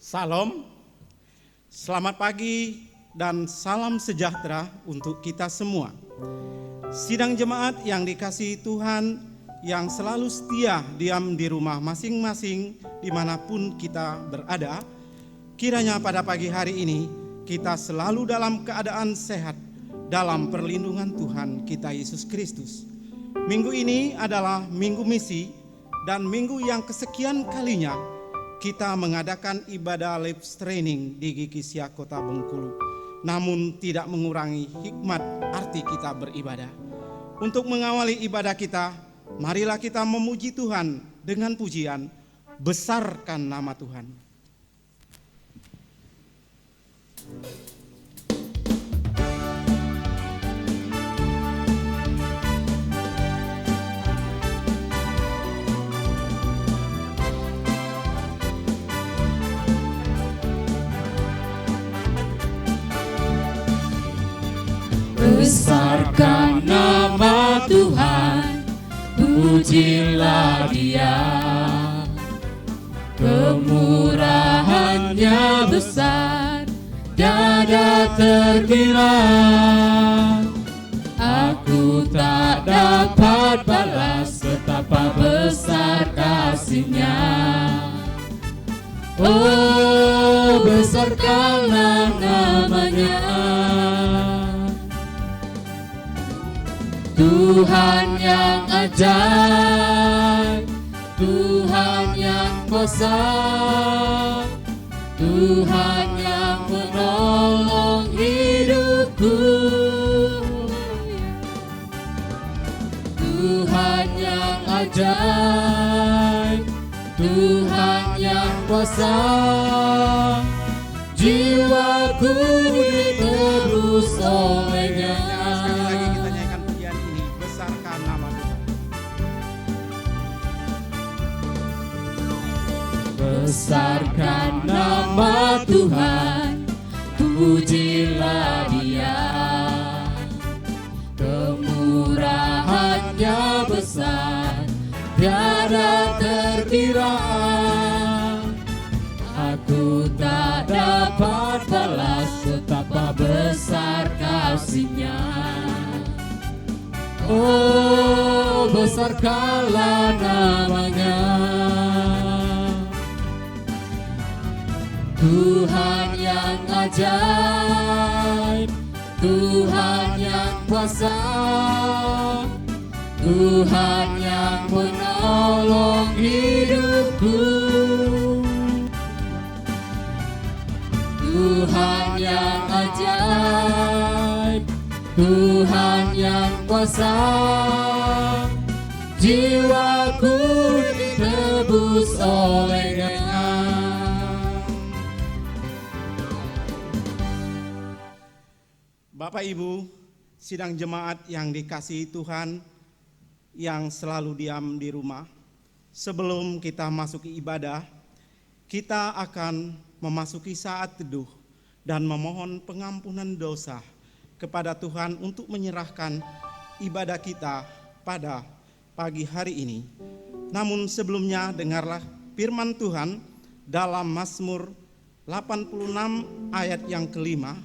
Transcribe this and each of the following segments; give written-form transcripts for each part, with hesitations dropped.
Salam, selamat pagi dan salam sejahtera untuk kita semua. Sidang jemaat yang dikasihi Tuhan, yang selalu setia diam di rumah masing-masing dimanapun kita berada, kiranya pada pagi hari ini kita selalu dalam keadaan sehat dalam perlindungan Tuhan kita Yesus Kristus. Minggu ini adalah minggu misi dan minggu yang kesekian kalinya kita mengadakan ibadah live training di GKSIA Kota Bengkulu, namun tidak mengurangi hikmat arti kita beribadah. Untuk mengawali ibadah kita, marilah kita memuji Tuhan dengan pujian, besarkan nama Tuhan. Besarkan nama Tuhan, pujilah Dia. Kemurahannya besar, tiada terkira. Aku tak dapat balas betapa besar kasih-Nya. Oh, besarkanlah nama-Nya. Tuhan yang ajaib, Tuhan yang kuasa, Tuhan yang menolong hidupku. Tuhan yang ajaib, Tuhan yang kuasa, jiwaku ditebus oleh-Nya. Besarkan nama Tuhan, pujilah Dia. Kemurahannya besar, tiada terkira. Aku tak dapat balas betapa besar kasih-Nya. Oh, besarkanlah nama-Nya. Tuhan yang ajaib, Tuhan yang kuasa, Tuhan yang menolong hidupku. Tuhan yang ajaib, Tuhan yang kuasa, jiwaku ditebus oleh-Nya. Bapak Ibu, sidang jemaat yang dikasihi Tuhan, yang selalu diam di rumah, sebelum kita masuki ibadah, kita akan memasuki saat teduh dan memohon pengampunan dosa kepada Tuhan untuk menyerahkan ibadah kita pada pagi hari ini. Namun sebelumnya dengarlah firman Tuhan dalam Mazmur 86 ayat yang kelima.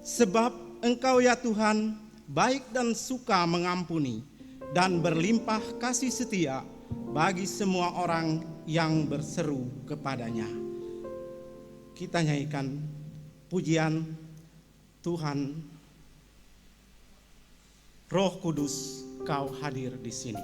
Sebab Engkau ya Tuhan baik dan suka mengampuni dan berlimpah kasih setia bagi semua orang yang berseru kepadanya. Kita nyanyikan pujian Tuhan, Roh Kudus, Kau hadir di sini.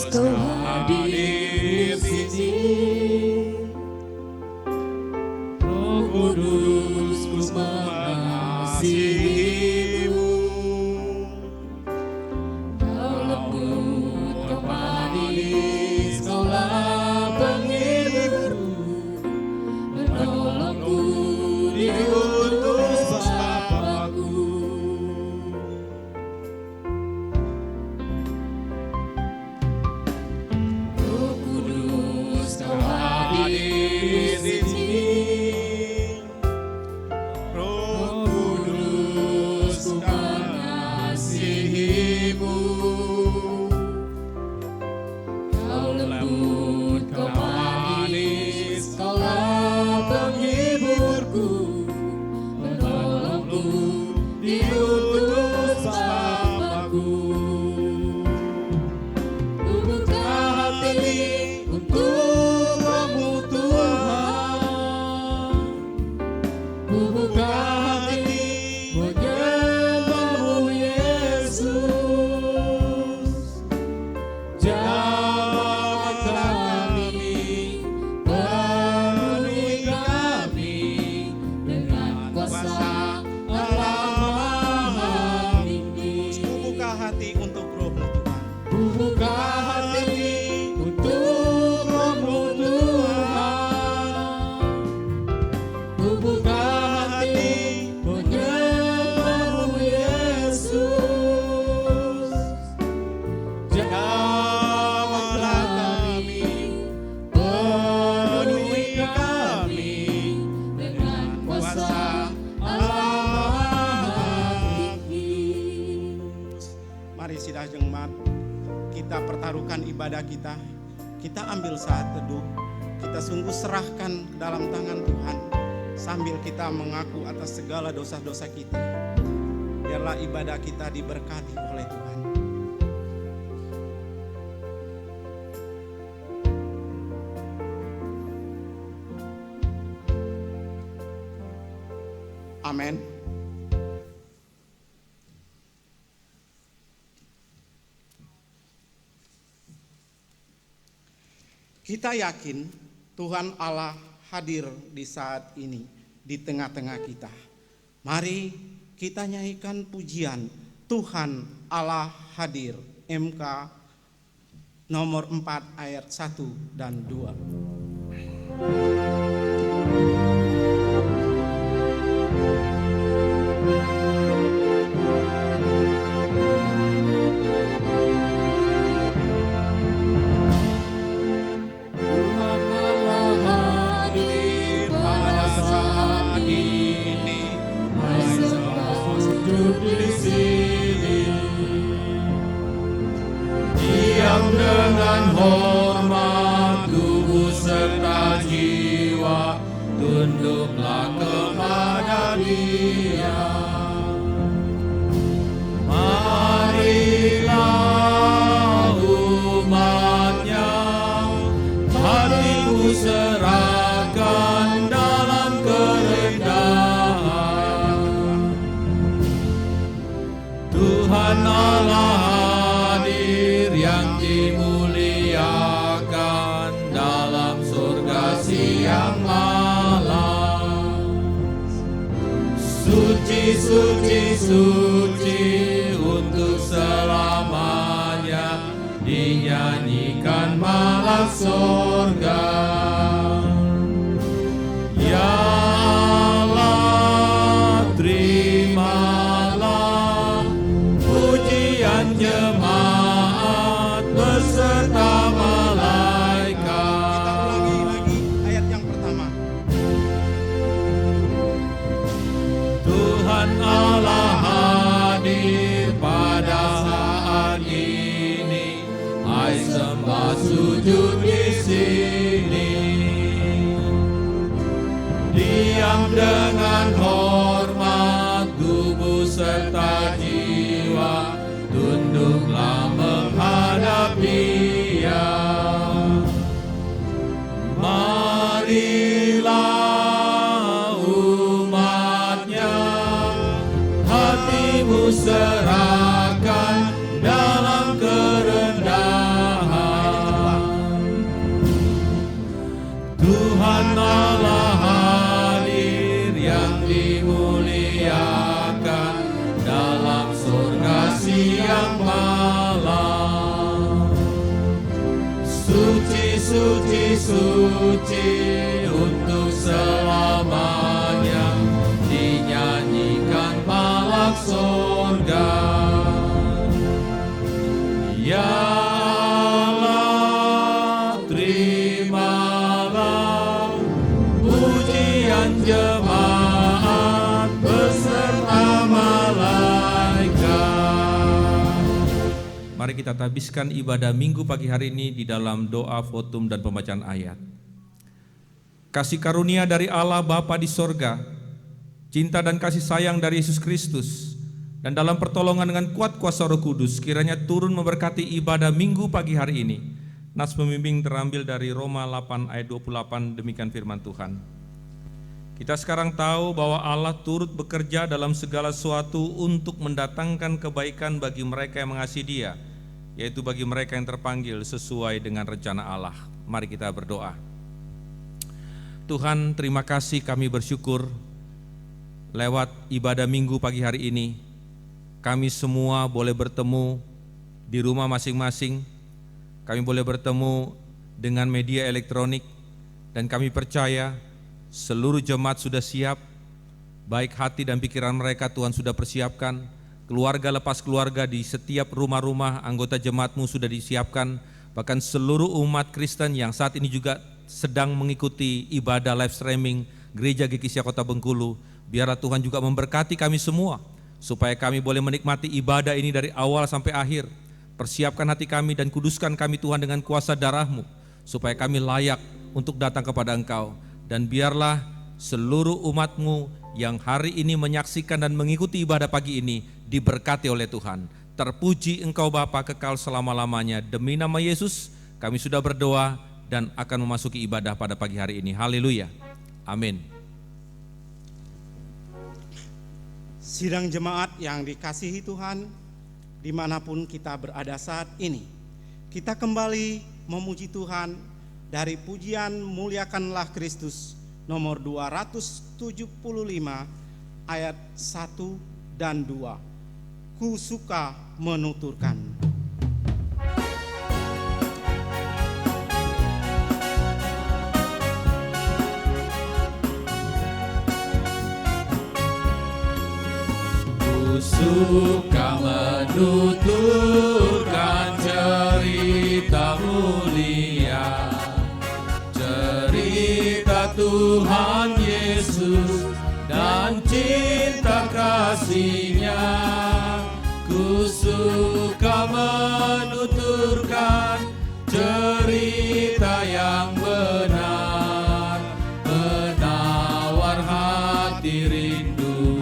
Kau hadir di sini, Roh Kudus, ku mengasihimu. Kau lembut, kau manis, Kaulah penghiburku, menolongku, diutus Bapa-Ku. Roh Kudus ku mengasihi-Mu. Kau lembut, kau manis, Kaulah penghiburku, menolongku, diutus Bapa-Ku. Ku buka hati untuk Roh-Mu Tuhan, ku buka hati menyembah-Mu Yesus. Jamahlah kami, penuhi kami dengan kuasa Allah Maha Tinggi. Ku buka hati untuk Roh-Mu Tuhan. Ku buka hati untuk Roh-Mu Tuhan, ku buka hati menyembah-Mu Yesus. Jamahlah kami, penuhi kami dengan kuasa Allah Maha Tinggi. Mari sidah jengmat, kita pertaruhkan ibadah kita. Kita ambil saat teduh, kita sungguh serahkan ke dalam tangan Tuhan, sambil kita mengaku atas segala dosa-dosa kita. Biarlah ibadah kita diberkati oleh Tuhan. Amin. Kita yakin Tuhan Allah hadir di saat ini di tengah-tengah kita. Mari kita nyanyikan pujian Tuhan Allah hadir, MK nomor 4 ayat 1 dan 2. Tuhan Allah hadir pada saat ini, hai sembah sujud di sini. Diam dengan hormat, tubuh serta jiwa, tunduklah kepada Dia. Marilah umat-Nya, hatiku serahkan dalam kerendahan. Tuhan Allah hadir yang dimuliakan dalam surga siang malam. Suci, suci, suci untuk selamanya, dinyanyikan malak surga. Ya Allah, terimalah pujian jemaat beserta malaikat. Kita ulangi lagi ayat yang pertama. Tuhan Allah hadir pada saat ini, hai sembah sujud di sini. Diam dengan hormat, tubuh serta jiwa, tunduklah menghadap Dia. Marilah umat-Nya, hatimu serahkan dalam kerendahan. Tuhan Allah hadir yang dimuliakan dalam surga siang malam. Suci, suci, suci untuk selamanya, dinyanyikan malak surga. Ya Allah, terimalah pujian jemaat mari kita habiskan ibadah minggu pagi hari ini di dalam doa, votum, dan pembacaan ayat. Kasih karunia dari Allah Bapa di sorga, cinta dan kasih sayang dari Yesus Kristus, dan dalam pertolongan dengan kuat kuasa Roh Kudus, kiranya turun memberkati ibadah minggu pagi hari ini. Nas pembimbing terambil dari Roma 8 ayat 28, demikian firman Tuhan. Kita sekarang tahu bahwa Allah turut bekerja dalam segala sesuatu untuk mendatangkan kebaikan bagi mereka yang mengasihi Dia, yaitu bagi mereka yang terpanggil sesuai dengan rencana Allah. Mari kita berdoa. Tuhan, terima kasih, kami bersyukur lewat ibadah minggu pagi hari ini, kami semua boleh bertemu di rumah masing-masing, kami boleh bertemu dengan media elektronik, dan kami percaya seluruh jemaat sudah siap, baik hati dan pikiran mereka Tuhan sudah persiapkan, keluarga lepas keluarga di setiap rumah-rumah anggota jemaat-Mu sudah disiapkan, bahkan seluruh umat Kristen yang saat ini juga sedang mengikuti ibadah live streaming Gereja GKSIA Kota Bengkulu, biarlah Tuhan juga memberkati kami semua, supaya kami boleh menikmati ibadah ini dari awal sampai akhir. Persiapkan hati kami dan kuduskan kami Tuhan dengan kuasa darah-Mu, supaya kami layak untuk datang kepada Engkau. Dan biarlah seluruh umat-Mu yang hari ini menyaksikan dan mengikuti ibadah pagi ini diberkati oleh Tuhan. Terpuji Engkau Bapa kekal selama-lamanya. Demi nama Yesus kami sudah berdoa dan akan memasuki ibadah pada pagi hari ini. Haleluya. Amin. Sidang jemaat yang dikasihi Tuhan, dimanapun kita berada saat ini, kita kembali memuji Tuhan dari pujian Muliakanlah Kristus nomor 275 ayat 1 dan 2. Ku suka menuturkan. Ku suka menuturkan cerita mulia, cerita Tuhan Yesus dan cinta kasih-Nya. Ku suka menuturkan cerita yang benar, menawar hati rindu,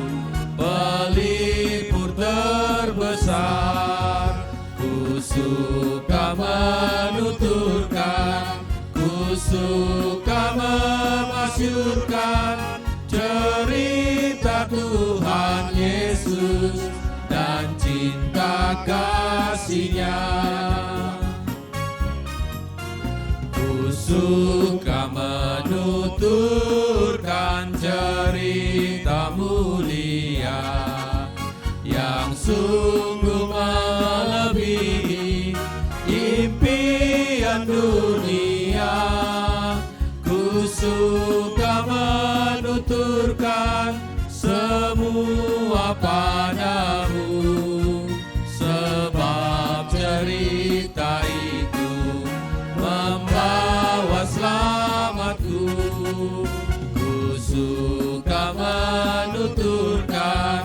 pelipur terbesar. Ku suka menuturkan, ku suka memasyurkan cerita Tuhan Yesus dan cinta kasih-Nya. Ku suka menuturkan cerita mulia yang sungguh melebihi impian dunia. Ku suka menuturkan semua padamu, sebab cerita itu membawa selamatku. Ku suka menuturkan,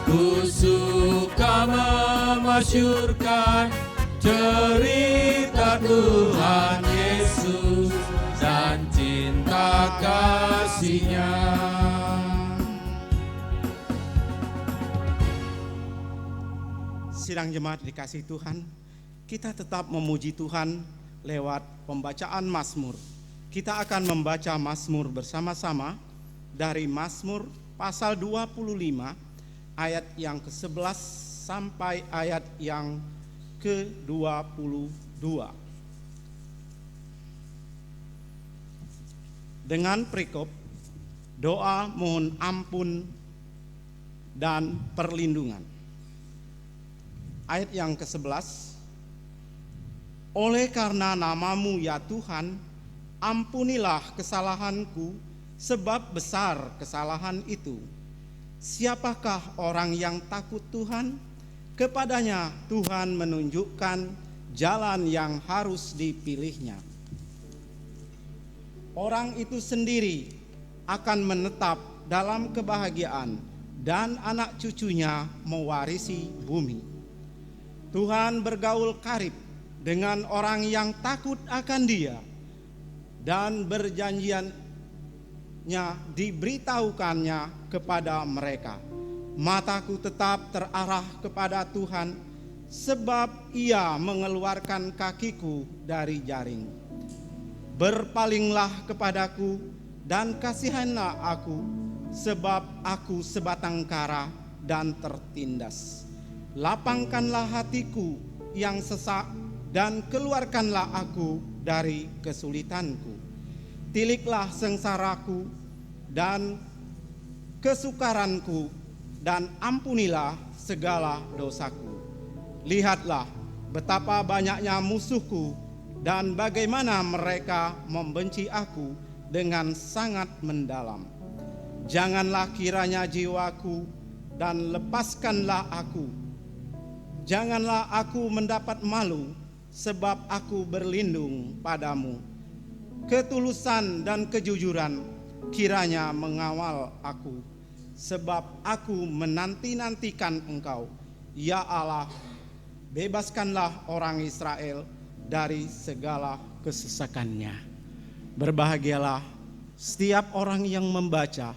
ku suka memasyurkan cerita Tuhan Yesus dan cinta kasih-Nya. Sidang jemaat dikasih Tuhan, kita tetap memuji Tuhan lewat pembacaan Mazmur. Kita akan membaca Mazmur bersama-sama dari Mazmur pasal 25 ayat yang ke-11 sampai ayat yang ke-22. Dengan perikop doa mohon ampun dan perlindungan. Ayat yang ke-11, oleh karena nama-Mu ya Tuhan, ampunilah kesalahanku, sebab besar kesalahan itu. Siapakah orang yang takut Tuhan? Kepadanya Tuhan menunjukkan jalan yang harus dipilihnya. Orang itu sendiri akan menetap dalam kebahagiaan dan anak cucunya mewarisi bumi. Tuhan bergaul karib dengan orang yang takut akan Dia, dan berjanjiannya diberitahukannya kepada mereka. Mataku tetap terarah kepada Tuhan, sebab Ia mengeluarkan kakiku dari jaring. Berpalinglah kepadaku dan kasihanlah aku, sebab aku sebatang kara dan tertindas. Lapangkanlah hatiku yang sesak dan keluarkanlah aku dari kesulitanku. Tiliklah sengsaraku dan kesukaranku, dan ampunilah segala dosaku. Lihatlah betapa banyaknya musuhku, dan bagaimana mereka membenci aku dengan sangat mendalam. Janganlah kiranya jiwaku, dan lepaskanlah aku. Janganlah aku mendapat malu, sebab aku berlindung padamu. Ketulusan dan kejujuran kiranya mengawal aku, sebab aku menanti-nantikan Engkau. Ya Allah, bebaskanlah orang Israel dari segala kesesakannya. Berbahagialah setiap orang yang membaca,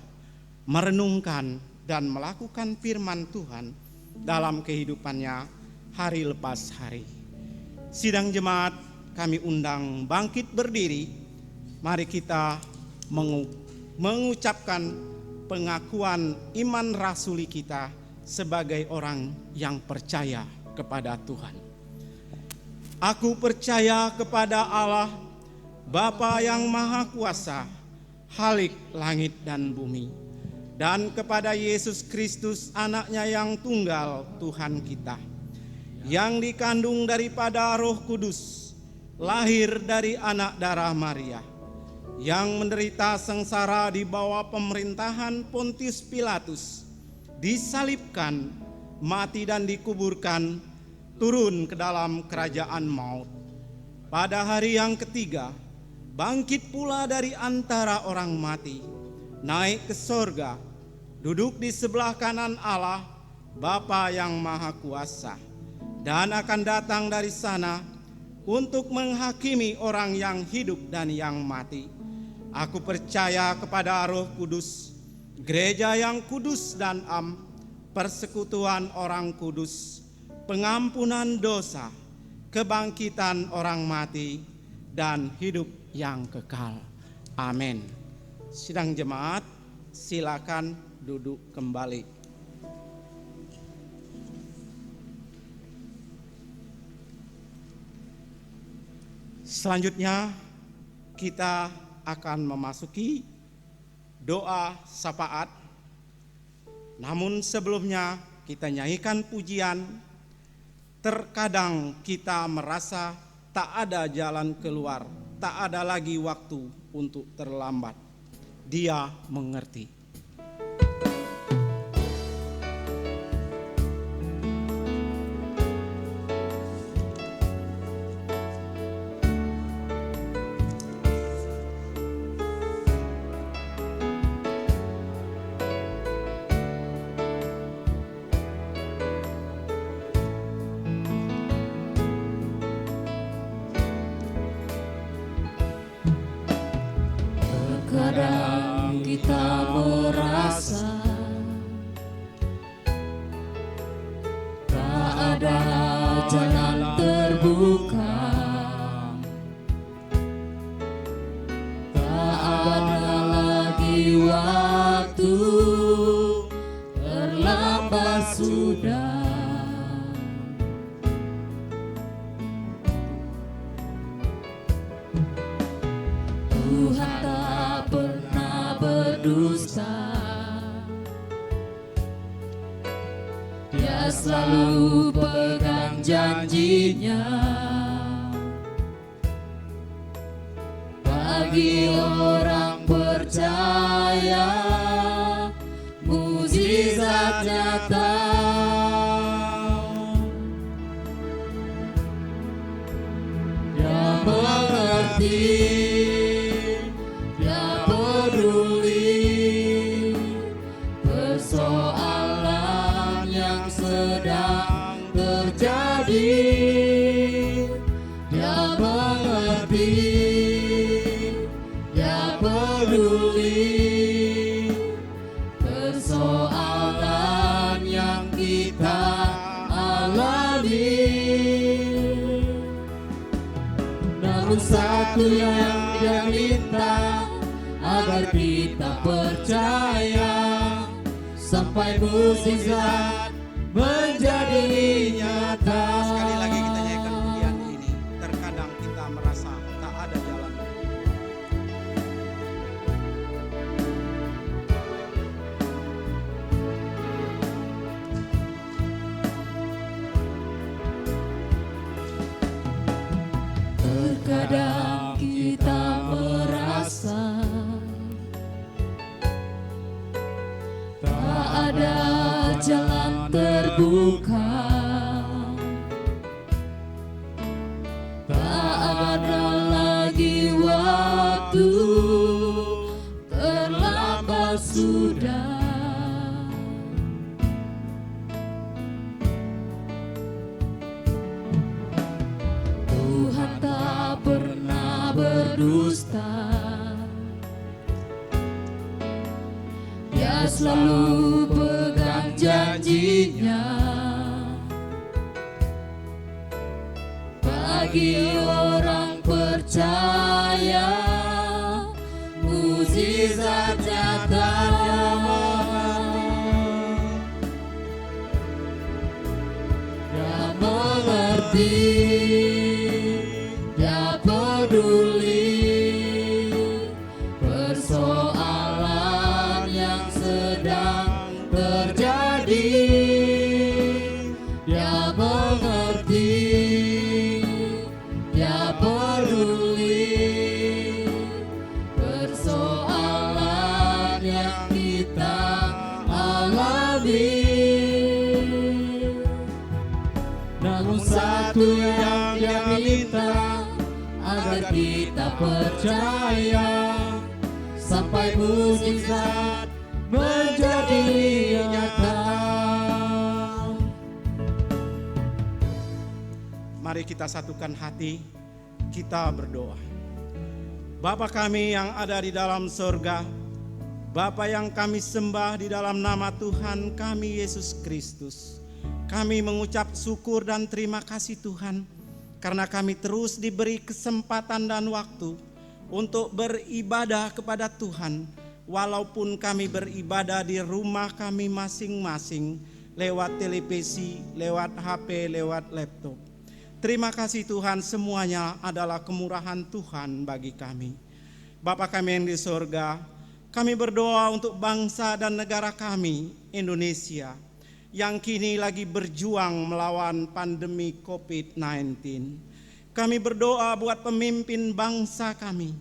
merenungkan, dan melakukan firman Tuhan dalam kehidupannya hari lepas hari. Sidang jemaat kami undang bangkit berdiri. Mari kita mengucapkan pengakuan iman rasuli kita sebagai orang yang percaya kepada Tuhan. Aku percaya kepada Allah, Bapa yang Maha Kuasa, Khalik langit dan bumi, dan kepada Yesus Kristus, Anaknya yang tunggal, Tuhan kita, yang dikandung daripada Roh Kudus, lahir dari anak darah Maria, yang menderita sengsara di bawah pemerintahan Pontius Pilatus, disalibkan, mati dan dikuburkan, turun ke dalam kerajaan maut. Pada hari yang ketiga, bangkit pula dari antara orang mati, naik ke sorga, duduk di sebelah kanan Allah, Bapa yang Maha Kuasa, dan akan datang dari sana untuk menghakimi orang yang hidup dan yang mati. Aku percaya kepada Roh Kudus, gereja yang kudus dan persekutuan orang kudus, pengampunan dosa, kebangkitan orang mati, dan hidup yang kekal. Amin. Sidang jemaat, silakan duduk kembali. Selanjutnya kita akan memasuki doa syafaat. Namun sebelumnya kita nyanyikan pujian. Terkadang kita merasa tak ada jalan keluar, tak ada lagi waktu untuk terlambat. Dia mengerti. Kadang kita merasa tak ada jalan terbuka, tak ada lagi waktu, terlambat sudah. Tuhan tak pernah berdusta, Dia selalu pegang janjinya. Bagi orang percaya, mukjizat nyata. Dia mengerti, persoalan yang sedang terjadi. satu yang Dia minta, agar kita percaya sampai mukjizat menjadi nyata. Sekali lagi kita nyanyikan pujian ini. Terkadang kita merasa tak ada jalan. Terkadang kita merasa tak ada jalan terbuka, tak ada lagi waktu, terlambat sudah. Tuhan tak pernah berdusta, Dia selalu pegang janjinya. Bagi orang percaya, mukjizat nyata. Dia mengerti, Dia peduli persoalan yang sedang terjadi. Dia mengerti, Dia peduli persoalan yang kita alami. Namun satu yang Dia minta, agar kita percaya sampai mukjizat menjadi nyata. Mari kita satukan hati, kita berdoa. Bapa kami yang ada di dalam surga, Bapa yang kami sembah di dalam nama Tuhan kami Yesus Kristus. Kami mengucap syukur dan terima kasih Tuhan, karena kami terus diberi kesempatan dan waktu untuk beribadah kepada Tuhan, walaupun kami beribadah di rumah kami masing-masing, lewat televisi, lewat HP, lewat laptop. Terima kasih Tuhan, semuanya adalah kemurahan Tuhan bagi kami. Bapa kami yang di surga, kami berdoa untuk bangsa dan negara kami, Indonesia, yang kini lagi berjuang melawan pandemi COVID-19. Kami berdoa buat pemimpin bangsa kami,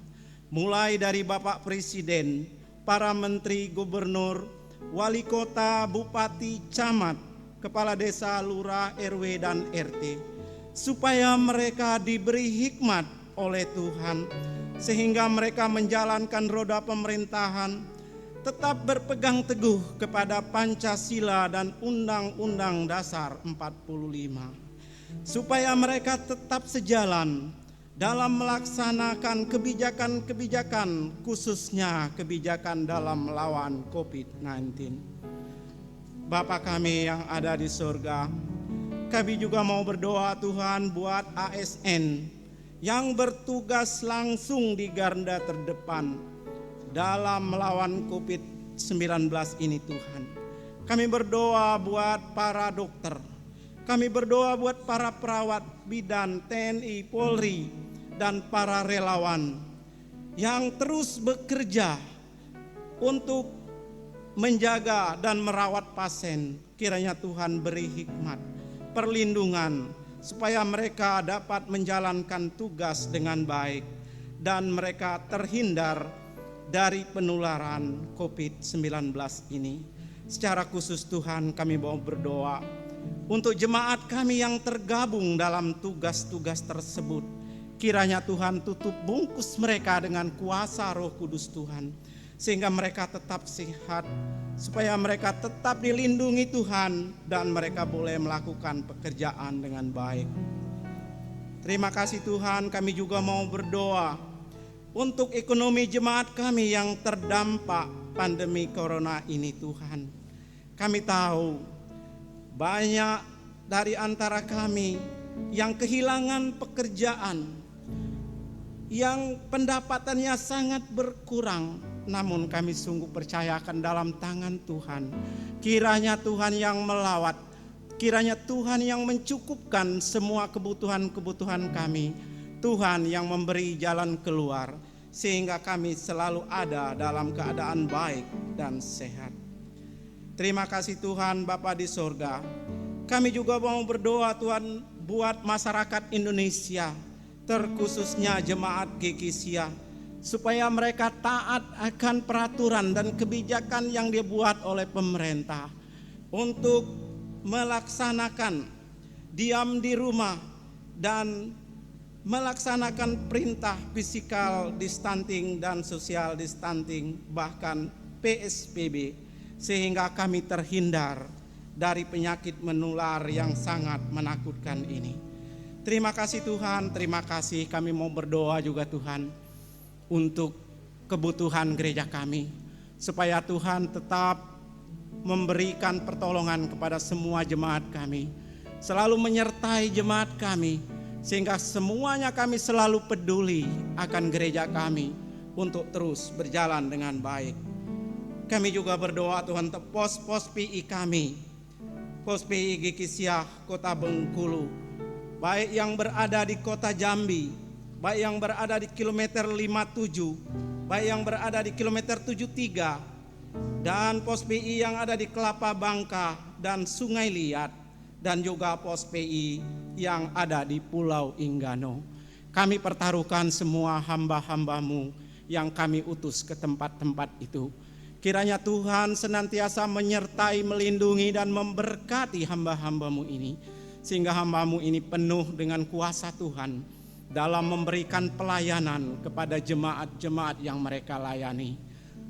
mulai dari Bapak Presiden, para menteri, gubernur, wali kota, bupati, camat, kepala desa, lurah, RW, dan RT, supaya mereka diberi hikmat oleh Tuhan, sehingga mereka menjalankan roda pemerintahan tetap berpegang teguh kepada Pancasila dan Undang-Undang Dasar 45, supaya mereka tetap sejalan dalam melaksanakan kebijakan-kebijakan, khususnya kebijakan dalam melawan COVID-19. Bapa kami yang ada di surga, kami juga mau berdoa Tuhan buat ASN yang bertugas langsung di garda terdepan dalam melawan COVID-19 ini Tuhan. Kami berdoa buat para dokter, kami berdoa buat para perawat, bidan, TNI, Polri, dan para relawan yang terus bekerja untuk menjaga dan merawat pasien. Kiranya Tuhan beri hikmat, perlindungan, supaya mereka dapat menjalankan tugas dengan baik dan mereka terhindar dari penularan COVID-19 ini. Secara khusus Tuhan, kami mau berdoa untuk jemaat kami yang tergabung dalam tugas-tugas tersebut. Kiranya Tuhan tutup bungkus mereka dengan kuasa Roh Kudus Tuhan, sehingga mereka tetap sehat, supaya mereka tetap dilindungi Tuhan dan mereka boleh melakukan pekerjaan dengan baik. Terima kasih Tuhan, kami juga mau berdoa untuk ekonomi jemaat kami yang terdampak pandemi corona ini Tuhan. Kami tahu banyak dari antara kami yang kehilangan pekerjaan, yang pendapatannya sangat berkurang, namun kami sungguh percayakan dalam tangan Tuhan. Kiranya Tuhan yang melawat, kiranya Tuhan yang mencukupkan semua kebutuhan-kebutuhan kami. Tuhan yang memberi jalan keluar, sehingga kami selalu ada dalam keadaan baik dan sehat. Terima kasih Tuhan Bapa di sorga. Kami juga mau berdoa Tuhan buat masyarakat Indonesia, terkhususnya jemaat GKSIA, supaya mereka taat akan peraturan dan kebijakan yang dibuat oleh pemerintah untuk melaksanakan diam di rumah dan melaksanakan perintah physical distancing dan social distancing, bahkan PSBB, sehingga kami terhindar dari penyakit menular yang sangat menakutkan ini. Terima kasih Tuhan, terima kasih. Kami mau berdoa juga Tuhan untuk kebutuhan gereja kami, supaya Tuhan tetap memberikan pertolongan kepada semua jemaat kami, selalu menyertai jemaat kami, sehingga semuanya kami selalu peduli akan gereja kami untuk terus berjalan dengan baik. Kami juga berdoa Tuhan untuk pos-pos PI kami, pos PI GKSIA Kota Bengkulu, baik yang berada di Kota Jambi, baik yang berada di kilometer 57, baik yang berada di kilometer 73, dan pos PI yang ada di Kelapa Bangka dan Sungai Liat, dan juga pos PI yang ada di Pulau Inggano. Kami pertaruhkan semua hamba-hamba-Mu yang kami utus ke tempat-tempat itu. Kiranya Tuhan senantiasa menyertai, melindungi, dan memberkati hamba-hamba-Mu ini, sehingga hamba-Mu ini penuh dengan kuasa Tuhan dalam memberikan pelayanan kepada jemaat-jemaat yang mereka layani.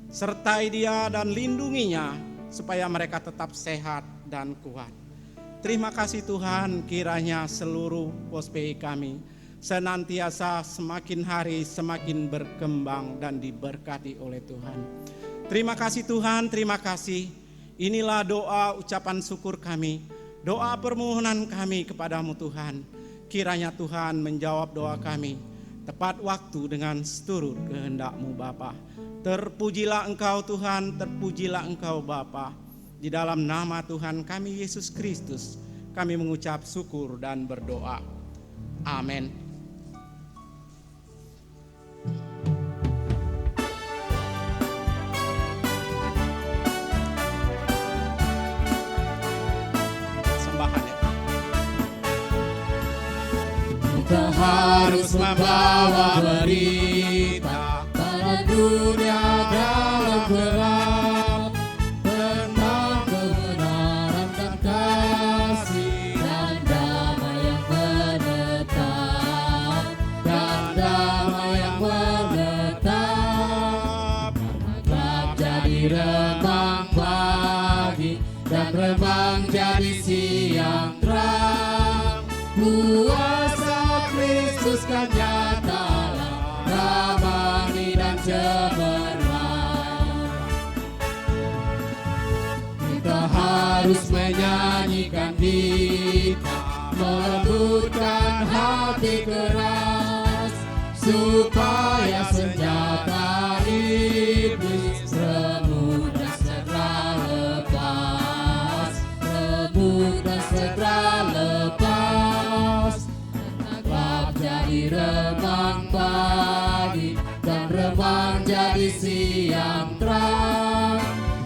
Sertai dia dan lindunginya supaya mereka tetap sehat dan kuat. Terima kasih Tuhan, kiranya seluruh pos PI kami senantiasa semakin hari semakin berkembang dan diberkati oleh Tuhan. Terima kasih Tuhan, terima kasih. Inilah doa ucapan syukur kami, doa permohonan kami kepadamu Tuhan. Kiranya Tuhan menjawab doa kami tepat waktu dengan seturut kehendak-Mu Bapa. Terpujilah Engkau Tuhan, terpujilah Engkau Bapa. Di dalam nama Tuhan kami Yesus Kristus, kami mengucap syukur dan berdoa. Amin. Kita harus membawa berita pada dunia dalam gelap, tentang kebenaran dan kasih dan damai yang menetap, dan damai yang menetap. Gelap jadi remang pagi, dan remang jadi siang terang. Kuasa Kristus kan nyata, ramai dan cemerlang. Kita harus menyanyikan dita, melembutkan hati keras, supaya senjata iblis remuk dan segera lepas, remuk dan segera lepas. Jadi remang pagi, dan remang jadi siang terang.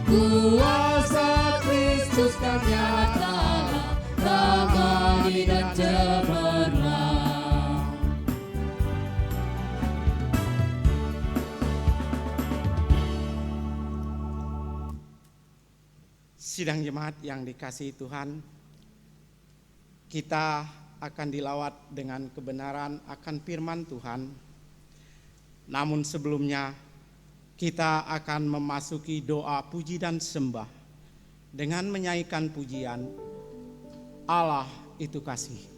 Kuasa Kristus kan nyata, ramai dan cemerlang. Sidang jemaat yang dikasihi Tuhan, kita akan dilawat dengan kebenaran akan firman Tuhan. Namun sebelumnya kita akan memasuki doa puji dan sembah dengan menyanyikan pujian Allah itu kasih.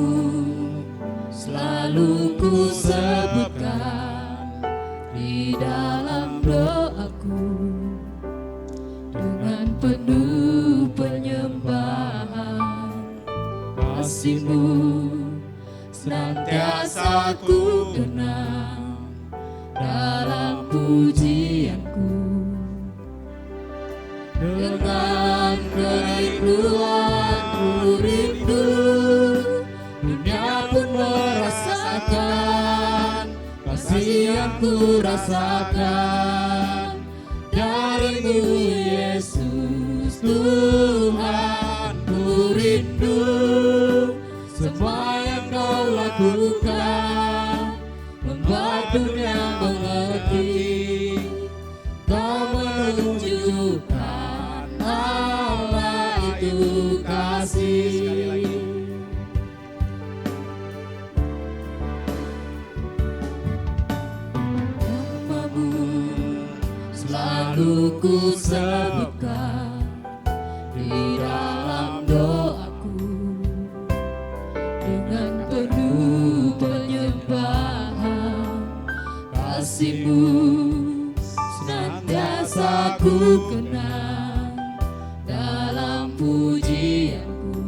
Namamu selalu ku sebutkan di dalam doaku, dengan penuh penyembahan. Kasih-Mu senantiasa ku kenang dalam pujianku. Dengan kerinduan ku rindu, dunia pun merasakan kasih yang ku rasakan dari-Mu, Yesus Tuhan. Ku rindu semua yang Kau lakukan, membuat dunia mengerti Kau menunjukkan Allah itu kasih. Sekali lagi. Namamu selalu ku sebutkan di dalam doaku, dengan penuh penyembahan. Kasih-Mu senantiasa ku kenang dalam pujianku.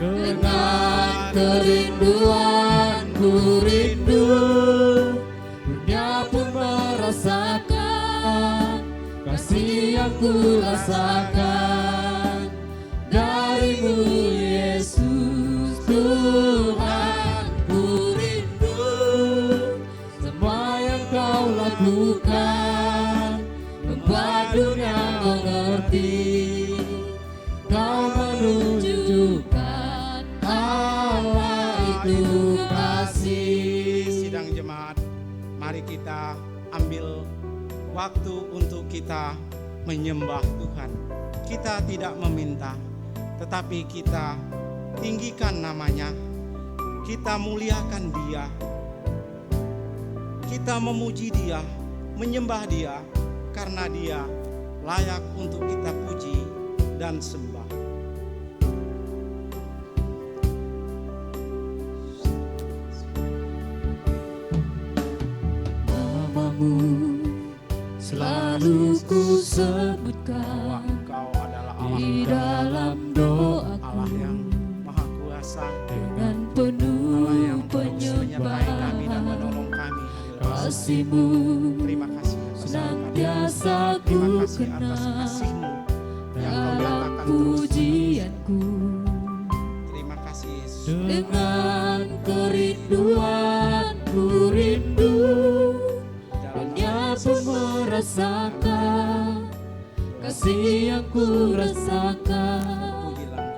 Dengan kerinduan ku rindu, dunia pun merasakan kasih yang ku rasakan dari-Mu, Yesus Tuhan. Ku rindu semua yang Kau lakukan, membuat dunia mengerti Kau menunjukkan Allah itu kasih. Sidang jemaat, mari kita ambil waktu untuk kita menyembah Tuhan. Kita tidak meminta, tetapi kita tinggikan namanya, kita muliakan Dia, kita memuji Dia, menyembah Dia, karena Dia layak untuk kita puji dan sembah. Namamu selalu ku Bahwa sebutkan Engkau adalah Allah, di dalam Allah yang doaku, Maha Kuasa, dengan Allah penuh yang terus menyertai kami dan penyembahan. menolong kami. Kasih-Mu Terima kasih atas senantiasa ku Terima kasih atas kenang kasih-Mu yang Kau dalam nyatakan terus. pujianku. Terima kasih Yesus. Dengan kerinduan ku rindu, dunia pun merasakan kasih yang ku rasakan Pujilah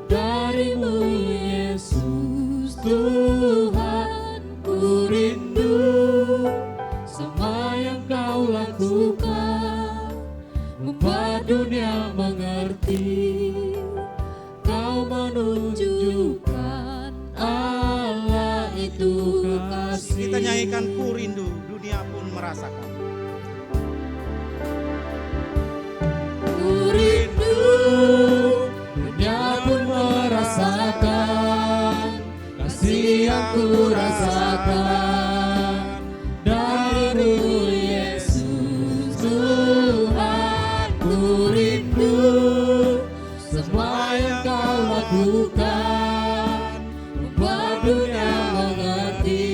dari-Mu, Yesus Tuhan. Ku rindu semua yang Kau lakukan, membuat dunia mengerti Kau menunjukkan Allah itu kasih. Kita nyanyikan ku rindu, dunia pun merasakan. Ku rindu, dunia pun merasakan kasih yang ku rasakan dari-Mu, Yesus Tuhan. Ku rindu semua yang Kau lakukan, membuat dunia mengerti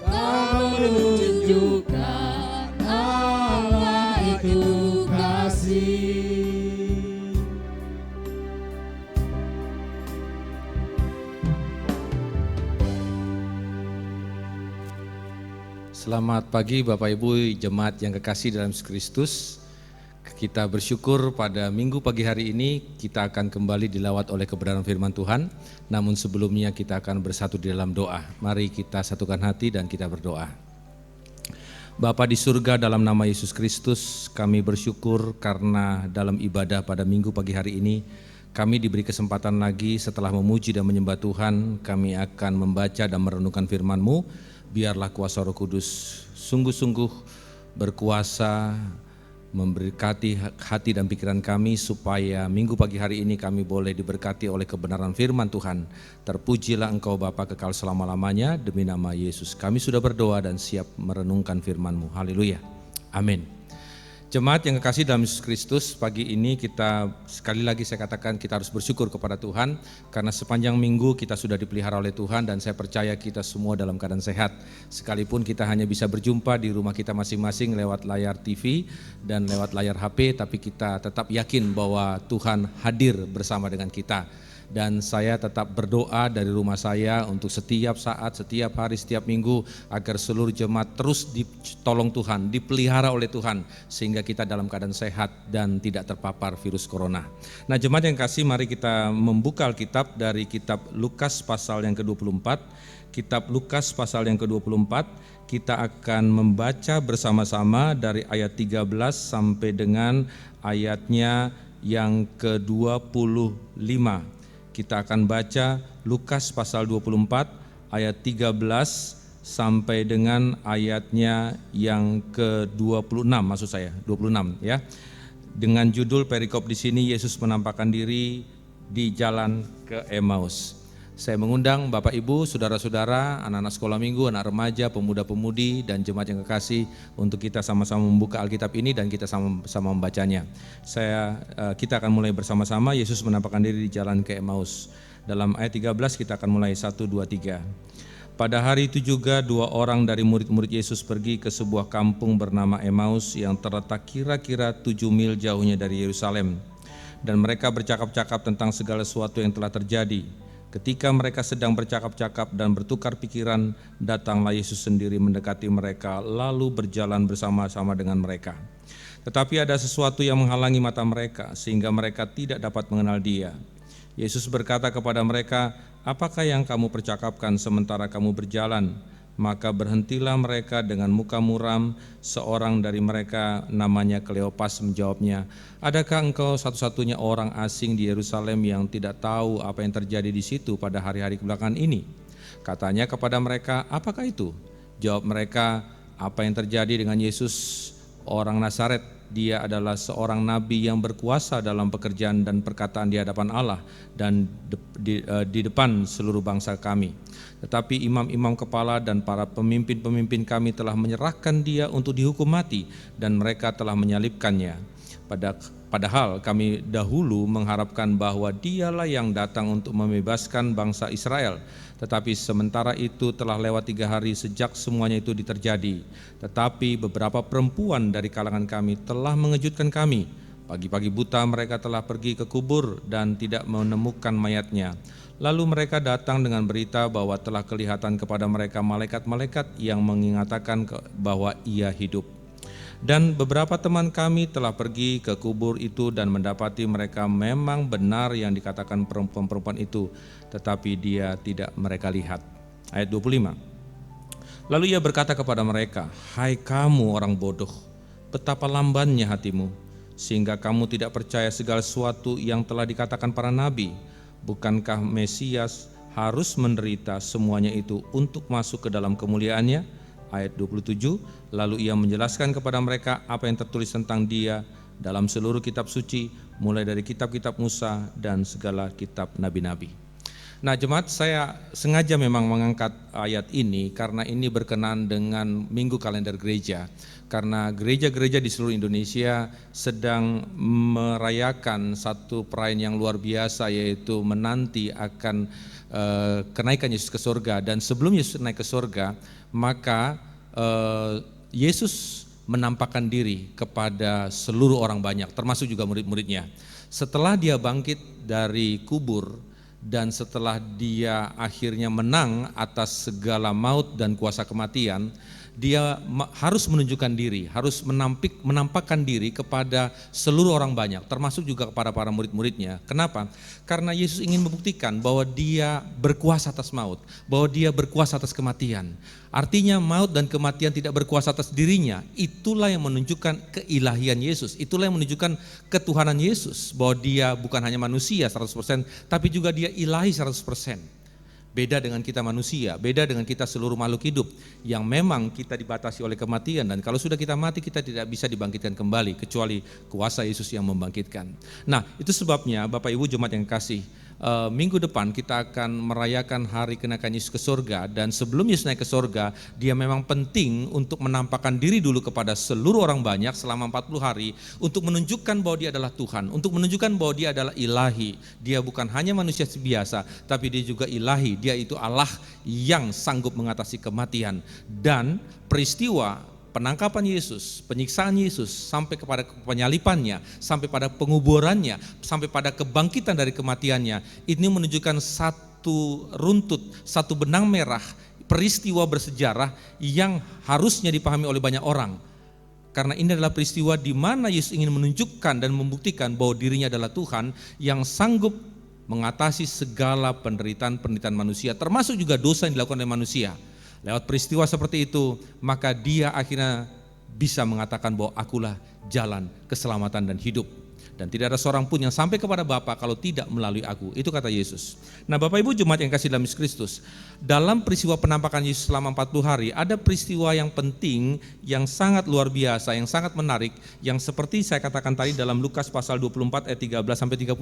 Kau menunjukkan Allah itu kasih. Selamat pagi Bapak Ibu jemaat yang kekasih dalam Kristus. Kita bersyukur pada minggu pagi hari ini kita akan kembali dilawat oleh kebenaran firman Tuhan. Namun sebelumnya kita akan bersatu di dalam doa. Mari kita satukan hati dan kita berdoa. Bapa di surga, dalam nama Yesus Kristus kami bersyukur karena dalam ibadah pada minggu pagi hari ini kami diberi kesempatan lagi setelah memuji dan menyembah Tuhan, kami akan membaca dan merenungkan firman-Mu. Biarlah kuasa Roh Kudus sungguh-sungguh berkuasa memberkati hati dan pikiran kami supaya minggu pagi hari ini kami boleh diberkati oleh kebenaran firman Tuhan. Terpujilah Engkau Bapa kekal selama-lamanya, demi nama Yesus kami sudah berdoa dan siap merenungkan firman-Mu. Haleluya. Amin. Jemaat yang kekasih dalam Yesus Kristus, pagi ini kita sekali lagi saya katakan kita harus bersyukur kepada Tuhan karena sepanjang minggu kita sudah dipelihara oleh Tuhan dan saya percaya kita semua dalam keadaan sehat. Sekalipun kita hanya bisa berjumpa di rumah kita masing-masing lewat layar TV dan lewat layar HP, tapi kita tetap yakin bahwa Tuhan hadir bersama dengan kita. Dan saya tetap berdoa dari rumah saya untuk setiap saat, setiap hari, setiap minggu agar seluruh jemaat terus ditolong Tuhan, dipelihara oleh Tuhan sehingga kita dalam keadaan sehat dan tidak terpapar virus corona. Nah jemaat yang kasih, mari kita membuka Alkitab dari kitab Lukas pasal yang ke-24. Kitab Lukas pasal yang ke-24 kita akan membaca bersama-sama dari ayat 13 sampai dengan ayatnya yang ke-25. Kita akan baca Lukas pasal 24 ayat 13 sampai dengan ayatnya yang ke-26, maksud saya 26 ya. Dengan judul perikop di sini, Yesus menampakkan diri di jalan ke Emmaus. Saya mengundang Bapak Ibu, saudara-saudara, anak-anak sekolah minggu, anak remaja, pemuda-pemudi, dan jemaat yang kekasih untuk kita sama-sama membuka Alkitab ini dan kita sama-sama membacanya. Kita akan mulai bersama-sama. Yesus menampakkan diri di jalan ke Emmaus. Dalam ayat 13 kita akan mulai 1, 2, 3. Pada hari itu juga 2 orang dari murid-murid Yesus pergi ke sebuah kampung bernama Emmaus yang terletak kira-kira 7 mil jauhnya dari Yerusalem. Dan mereka bercakap-cakap tentang segala sesuatu yang telah terjadi. Ketika mereka sedang bercakap-cakap dan bertukar pikiran, datanglah Yesus sendiri mendekati mereka, lalu berjalan bersama-sama dengan mereka. Tetapi ada sesuatu yang menghalangi mata mereka, sehingga mereka tidak dapat mengenal Dia. Yesus berkata kepada mereka, "Apakah yang kamu percakapkan sementara kamu berjalan?" Maka berhentilah mereka dengan muka muram. Seorang dari mereka namanya Kleopas menjawabnya, "Adakah engkau satu-satunya orang asing di Yerusalem yang tidak tahu apa yang terjadi di situ pada hari-hari kebelakangan ini?" Katanya kepada mereka, "Apakah itu?" Jawab mereka, "Apa yang terjadi dengan Yesus orang Nazaret? Dia adalah seorang nabi yang berkuasa dalam pekerjaan dan perkataan di hadapan Allah dan di depan seluruh bangsa kami. Tetapi imam-imam kepala dan para pemimpin-pemimpin kami telah menyerahkan dia untuk dihukum mati dan mereka telah menyalibkannya. Padahal kami dahulu mengharapkan bahwa dialah yang datang untuk membebaskan bangsa Israel. Tetapi sementara itu telah lewat 3 hari sejak semuanya itu terjadi. Tetapi beberapa perempuan dari kalangan kami telah mengejutkan kami. Pagi-pagi buta mereka telah pergi ke kubur dan tidak menemukan mayatnya. Lalu mereka datang dengan berita bahwa telah kelihatan kepada mereka malaikat-malaikat yang mengatakan bahwa ia hidup. Dan beberapa teman kami telah pergi ke kubur itu dan mendapati mereka memang benar yang dikatakan perempuan-perempuan itu, tetapi dia tidak mereka lihat." Ayat 25. Lalu ia berkata kepada mereka, "Hai kamu orang bodoh, betapa lambannya hatimu, sehingga kamu tidak percaya segala sesuatu yang telah dikatakan para nabi. Bukankah Mesias harus menderita semuanya itu untuk masuk ke dalam kemuliaannya?" Ayat 27, lalu ia menjelaskan kepada mereka apa yang tertulis tentang dia dalam seluruh kitab suci, mulai dari kitab-kitab Musa dan segala kitab nabi-nabi. Nah jemaat, saya sengaja memang mengangkat ayat ini karena ini berkenaan dengan minggu kalender gereja. Karena gereja-gereja di seluruh Indonesia sedang merayakan satu perayaan yang luar biasa, yaitu menanti akan kenaikan Yesus ke surga. Dan sebelum Yesus naik ke surga, maka Yesus menampakkan diri kepada seluruh orang banyak, termasuk juga murid-muridnya. Setelah dia bangkit dari kubur dan setelah dia akhirnya menang atas segala maut dan kuasa kematian, dia harus menunjukkan diri, harus menampakkan diri kepada seluruh orang banyak, termasuk juga kepada para murid-muridnya. Kenapa? Karena Yesus ingin membuktikan bahwa dia berkuasa atas maut, bahwa dia berkuasa atas kematian. Artinya maut dan kematian tidak berkuasa atas dirinya. Itulah yang menunjukkan keilahian Yesus, itulah yang menunjukkan ketuhanan Yesus, bahwa dia bukan hanya manusia 100%, tapi juga dia ilahi 100%. Beda dengan kita manusia, beda dengan kita seluruh makhluk hidup yang memang kita dibatasi oleh kematian, dan kalau sudah kita mati kita tidak bisa dibangkitkan kembali kecuali kuasa Yesus yang membangkitkan. Nah, itu sebabnya Bapak Ibu jemaat yang kasih, minggu depan kita akan merayakan hari kenaikan Yesus ke surga, dan sebelum Yesus naik ke surga, dia memang penting untuk menampakkan diri dulu kepada seluruh orang banyak selama 40 hari untuk menunjukkan bahwa dia adalah Tuhan, untuk menunjukkan bahwa dia adalah ilahi. Dia bukan hanya manusia biasa, tapi dia juga ilahi. Dia itu Allah yang sanggup mengatasi kematian. Dan peristiwa penangkapan Yesus, penyiksaan Yesus, sampai kepada penyalipannya, sampai pada penguburannya, sampai pada kebangkitan dari kematiannya, ini menunjukkan satu runtut, satu benang merah, peristiwa bersejarah yang harusnya dipahami oleh banyak orang. Karena ini adalah peristiwa di mana Yesus ingin menunjukkan dan membuktikan bahwa dirinya adalah Tuhan yang sanggup mengatasi segala penderitaan-penderitaan manusia, termasuk juga dosa yang dilakukan oleh manusia. Lewat peristiwa seperti itu, maka dia akhirnya bisa mengatakan bahwa akulah jalan, keselamatan dan hidup. Dan tidak ada seorang pun yang sampai kepada Bapa kalau tidak melalui aku. Itu kata Yesus. Nah, Bapak Ibu jemaat yang kasih dalam Yesus Kristus, dalam peristiwa penampakan Yesus selama 40 hari, ada peristiwa yang penting, yang sangat luar biasa, yang sangat menarik, yang seperti saya katakan tadi dalam Lukas pasal 24 ayat 13 sampai 35.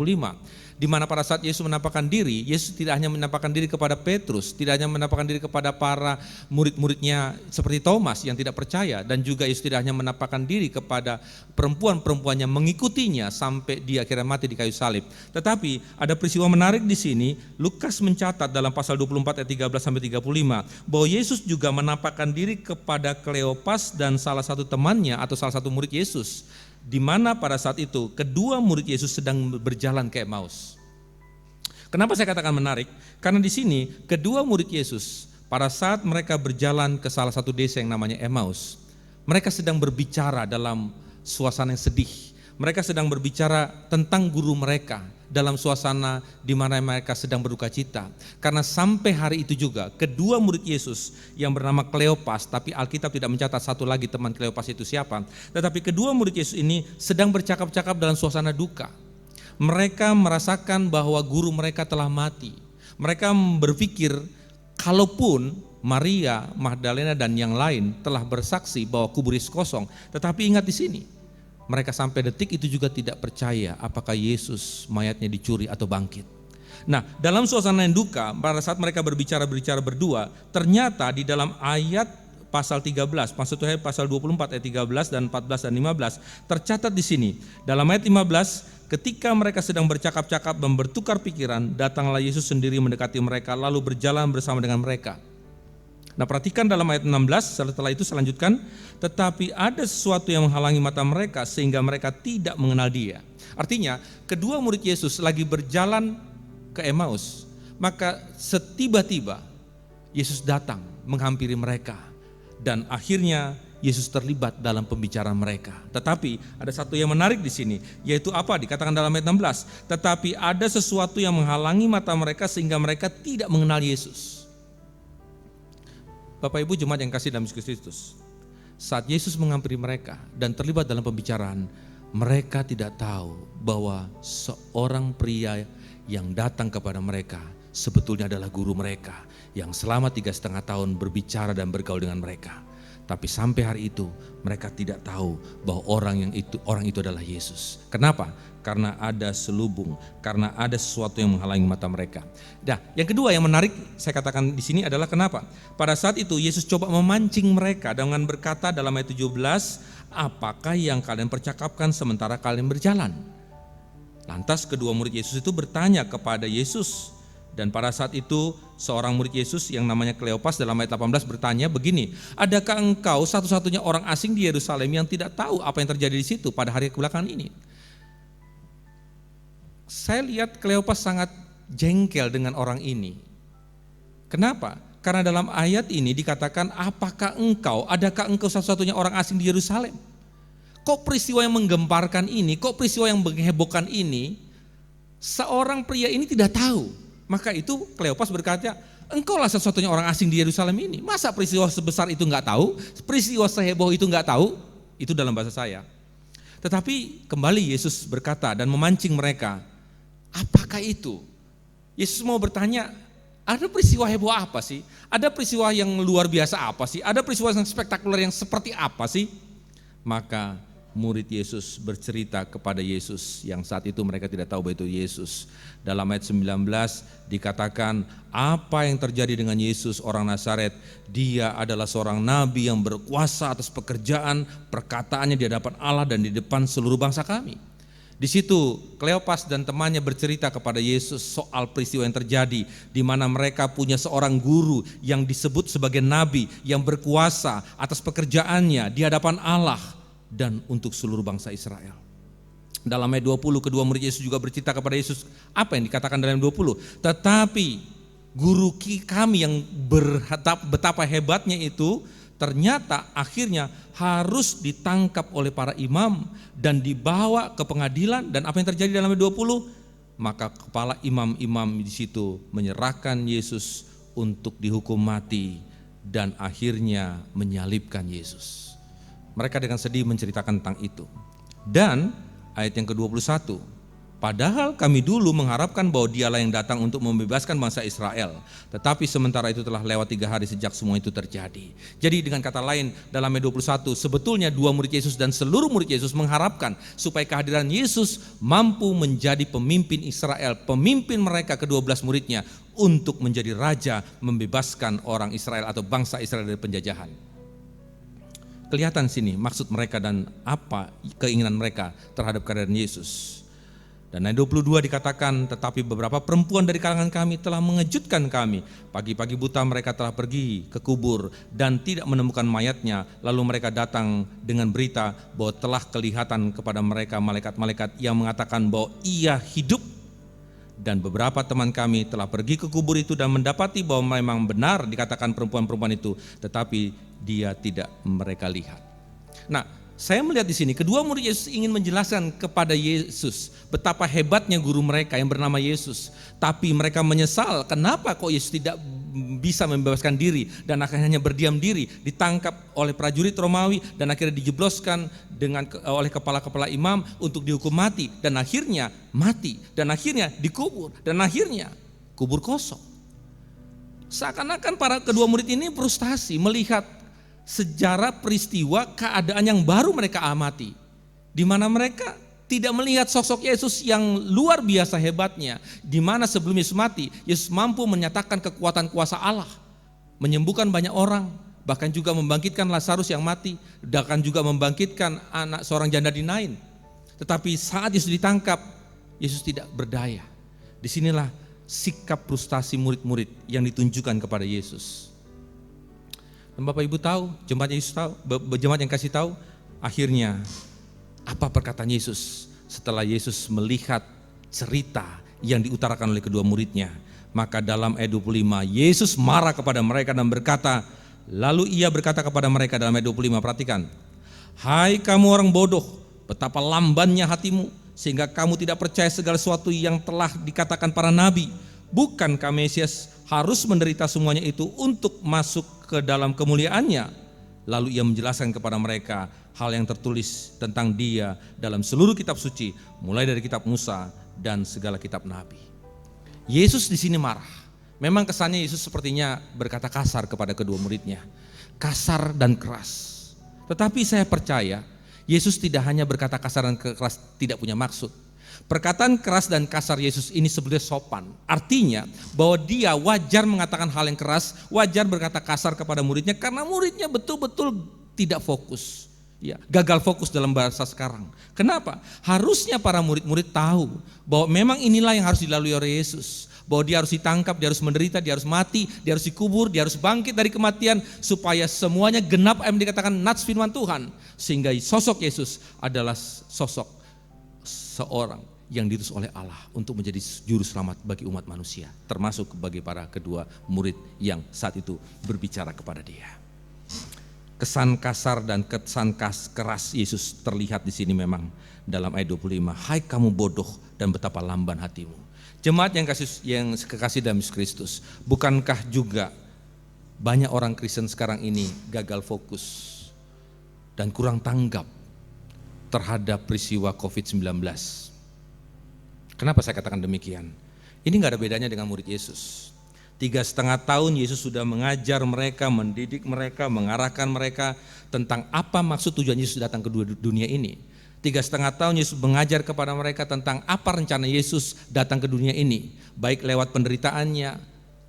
Di mana pada saat Yesus menampakkan diri, Yesus tidak hanya menampakkan diri kepada Petrus, tidak hanya menampakkan diri kepada para murid-muridnya seperti Thomas yang tidak percaya, dan juga Yesus tidak hanya menampakkan diri kepada perempuan-perempuan yang mengikutinya sampai dia akhirnya mati di kayu salib. Tetapi ada peristiwa menarik di sini. Lukas mencatat dalam pasal 24 ayat 13 sampai 35 bahwa Yesus juga menampakkan diri kepada Kleopas dan salah satu temannya atau salah satu murid Yesus, di mana pada saat itu kedua murid Yesus sedang berjalan ke Emmaus. Kenapa saya katakan menarik? Karena di sini kedua murid Yesus pada saat mereka berjalan ke salah satu desa yang namanya Emmaus, mereka sedang berbicara dalam suasana yang sedih. Mereka sedang berbicara tentang guru mereka dalam suasana di mana mereka sedang berduka cita. Karena sampai hari itu juga kedua murid Yesus yang bernama Kleopas, tapi Alkitab tidak mencatat satu lagi teman Kleopas itu siapa. Tetapi kedua murid Yesus ini sedang bercakap-cakap dalam suasana duka. Mereka merasakan bahwa guru mereka telah mati. Mereka berpikir kalaupun Maria, Magdalena dan yang lain telah bersaksi bahwa kubur Yesus kosong, tetapi ingat di sini, mereka sampai detik itu juga tidak percaya apakah Yesus mayatnya dicuri atau bangkit. Nah, dalam suasana yang duka, pada saat mereka berbicara berdua, ternyata di dalam ayat pasal 13, maksudnya pasal 24 ayat 13 dan 14 dan 15, tercatat di sini. Dalam ayat 15, ketika mereka sedang bercakap-cakap dan bertukar pikiran, datanglah Yesus sendiri mendekati mereka lalu berjalan bersama dengan mereka. Nah, perhatikan dalam ayat 16, setelah itu selanjutkan, tetapi ada sesuatu yang menghalangi mata mereka sehingga mereka tidak mengenal dia. Artinya, kedua murid Yesus lagi berjalan ke Emmaus, maka setiba-tiba Yesus datang menghampiri mereka dan akhirnya Yesus terlibat dalam pembicaraan mereka. Tetapi ada satu yang menarik di sini, yaitu apa? Dikatakan dalam ayat 16, tetapi ada sesuatu yang menghalangi mata mereka sehingga mereka tidak mengenal Yesus. Bapak Ibu jemaat yang kasih dalam Yesus Kristus, saat Yesus menghampiri mereka dan terlibat dalam pembicaraan, mereka tidak tahu bahwa seorang pria yang datang kepada mereka sebetulnya adalah guru mereka yang selama 3,5 tahun berbicara dan bergaul dengan mereka. Tapi sampai hari itu mereka tidak tahu bahwa orang itu adalah Yesus. Kenapa? Karena ada selubung, karena ada sesuatu yang menghalangi mata mereka. Nah, yang kedua yang menarik saya katakan di sini adalah kenapa? Pada saat itu Yesus coba memancing mereka dengan berkata dalam ayat 17, apakah yang kalian percakapkan sementara kalian berjalan? Lantas kedua murid Yesus itu bertanya kepada Yesus. Dan pada saat itu seorang murid Yesus yang namanya Kleopas dalam ayat 18 bertanya begini, adakah engkau satu-satunya orang asing di Yerusalem yang tidak tahu apa yang terjadi di situ pada hari kebelakangan ini? Saya lihat Kleopas sangat jengkel dengan orang ini. Kenapa? Karena dalam ayat ini dikatakan adakah engkau satu-satunya orang asing di Yerusalem? Kok peristiwa yang menggemparkan ini, kok peristiwa yang menghebohkan ini, seorang pria ini tidak tahu. Maka itu Kleopas berkata, engkaulah satu-satunya orang asing di Yerusalem ini. Masa peristiwa sebesar itu enggak tahu? Peristiwa seheboh itu enggak tahu? Itu dalam bahasa saya. Tetapi kembali Yesus berkata dan memancing mereka, apakah itu? Yesus mau bertanya, Ada peristiwa heboh apa sih? Ada peristiwa yang luar biasa apa sih? Ada peristiwa yang spektakuler yang seperti apa sih? Maka murid Yesus bercerita kepada Yesus yang saat itu mereka tidak tahu bahwa itu Yesus. Dalam ayat 19 dikatakan apa yang terjadi dengan Yesus orang Nazaret. Dia adalah seorang nabi yang berkuasa atas pekerjaan perkataannya di hadapan Allah dan di depan seluruh bangsa kami. Di situ Kleopas dan temannya bercerita kepada Yesus soal peristiwa yang terjadi di mana mereka punya seorang guru yang disebut sebagai nabi yang berkuasa atas pekerjaannya di hadapan Allah dan untuk seluruh bangsa Israel. Dalam ayat 20 kedua murid Yesus juga bercerita kepada Yesus apa yang dikatakan dalam 20. Tetapi guru kami yang betapa hebatnya itu ternyata akhirnya harus ditangkap oleh para imam dan dibawa ke pengadilan. Dan apa yang terjadi dalam ayat 20? Maka kepala imam-imam di situ menyerahkan Yesus untuk dihukum mati dan akhirnya menyalibkan Yesus. Mereka dengan sedih menceritakan tentang itu. Dan ayat yang ke-21, padahal kami dulu mengharapkan bahwa dialah yang datang untuk membebaskan bangsa Israel. Tetapi sementara itu telah lewat 3 hari sejak semua itu terjadi. Jadi dengan kata lain dalam ayat 21, sebetulnya dua murid Yesus dan seluruh murid Yesus mengharapkan supaya kehadiran Yesus mampu menjadi pemimpin Israel, pemimpin mereka ke-12 muridnya untuk menjadi raja membebaskan orang Israel atau bangsa Israel dari penjajahan. Kelihatan sini maksud mereka dan apa keinginan mereka terhadap kehadiran Yesus. Dan ayat 22 dikatakan, tetapi beberapa perempuan dari kalangan kami telah mengejutkan kami. Pagi-pagi buta mereka telah pergi ke kubur dan tidak menemukan mayatnya. Lalu mereka datang dengan berita bahwa telah kelihatan kepada mereka malaikat-malaikat yang mengatakan bahwa ia hidup. Dan beberapa teman kami telah pergi ke kubur itu dan mendapati bahwa memang benar dikatakan perempuan-perempuan itu, tetapi dia tidak mereka lihat. Nah, saya melihat di sini kedua murid Yesus ingin menjelaskan kepada Yesus betapa hebatnya guru mereka yang bernama Yesus. Tapi mereka menyesal kenapa kok Yesus tidak bisa membebaskan diri dan akhirnya berdiam diri, ditangkap oleh prajurit Romawi dan akhirnya dijebloskan oleh kepala-kepala imam untuk dihukum mati dan akhirnya mati dan akhirnya dikubur dan akhirnya kubur kosong. Seakan-akan para kedua murid ini frustasi melihat sejarah peristiwa keadaan yang baru mereka amati, di mana mereka tidak melihat sosok Yesus yang luar biasa hebatnya, di mana sebelum Yesus mati, Yesus mampu menyatakan kekuatan kuasa Allah, menyembuhkan banyak orang, bahkan juga membangkitkan Lazarus yang mati, bahkan juga membangkitkan anak seorang janda di Nain. Tetapi saat Yesus ditangkap, Yesus tidak berdaya. Disinilah sikap frustasi murid-murid yang ditunjukkan kepada Yesus. Dan Bapak Ibu tahu, jemaat yang kasih tahu, akhirnya apa perkataan Yesus setelah Yesus melihat cerita yang diutarakan oleh kedua muridnya. Maka dalam ayat 25 Yesus marah kepada mereka dan berkata, lalu ia berkata kepada mereka dalam ayat 25, perhatikan, hai kamu orang bodoh, betapa lambannya hatimu sehingga kamu tidak percaya segala sesuatu yang telah dikatakan para nabi. Bukankah Mesias harus menderita semuanya itu untuk masuk ke dalam kemuliaannya? Lalu ia menjelaskan kepada mereka hal yang tertulis tentang dia dalam seluruh kitab suci, mulai dari kitab Musa dan segala kitab nabi. Yesus di sini marah. Memang kesannya Yesus sepertinya berkata kasar kepada kedua muridnya, kasar dan keras. Tetapi saya percaya Yesus tidak hanya berkata kasar dan keras tidak punya maksud. Perkataan keras dan kasar Yesus ini sebenarnya sopan. Artinya bahwa dia wajar mengatakan hal yang keras, wajar berkata kasar kepada muridnya karena muridnya betul-betul tidak fokus. Ya, gagal fokus dalam bahasa sekarang. Kenapa? Harusnya para murid-murid tahu bahwa memang inilah yang harus dilalui oleh Yesus. Bahwa dia harus ditangkap, dia harus menderita, dia harus mati, dia harus dikubur, dia harus bangkit dari kematian supaya semuanya genap yang dikatakan nats firman Tuhan. Sehingga sosok Yesus adalah sosok seorang yang diutus oleh Allah untuk menjadi juru selamat bagi umat manusia, termasuk bagi para kedua murid yang saat itu berbicara kepada dia. Kesan kasar dan kesan keras Yesus terlihat di sini memang dalam ayat 25. Hai kamu bodoh dan betapa lamban hatimu. Jemaat yang kekasih dalam Yesus Kristus, bukankah juga banyak orang Kristen sekarang ini gagal fokus dan kurang tanggap terhadap peristiwa COVID-19? Kenapa saya katakan demikian? Ini gak ada bedanya dengan murid Yesus. 3,5 tahun Yesus sudah mengajar mereka, mendidik mereka, mengarahkan mereka tentang apa maksud tujuan Yesus datang ke dunia ini. 3,5 tahun Yesus mengajar kepada mereka tentang apa rencana Yesus datang ke dunia ini, baik lewat penderitaannya,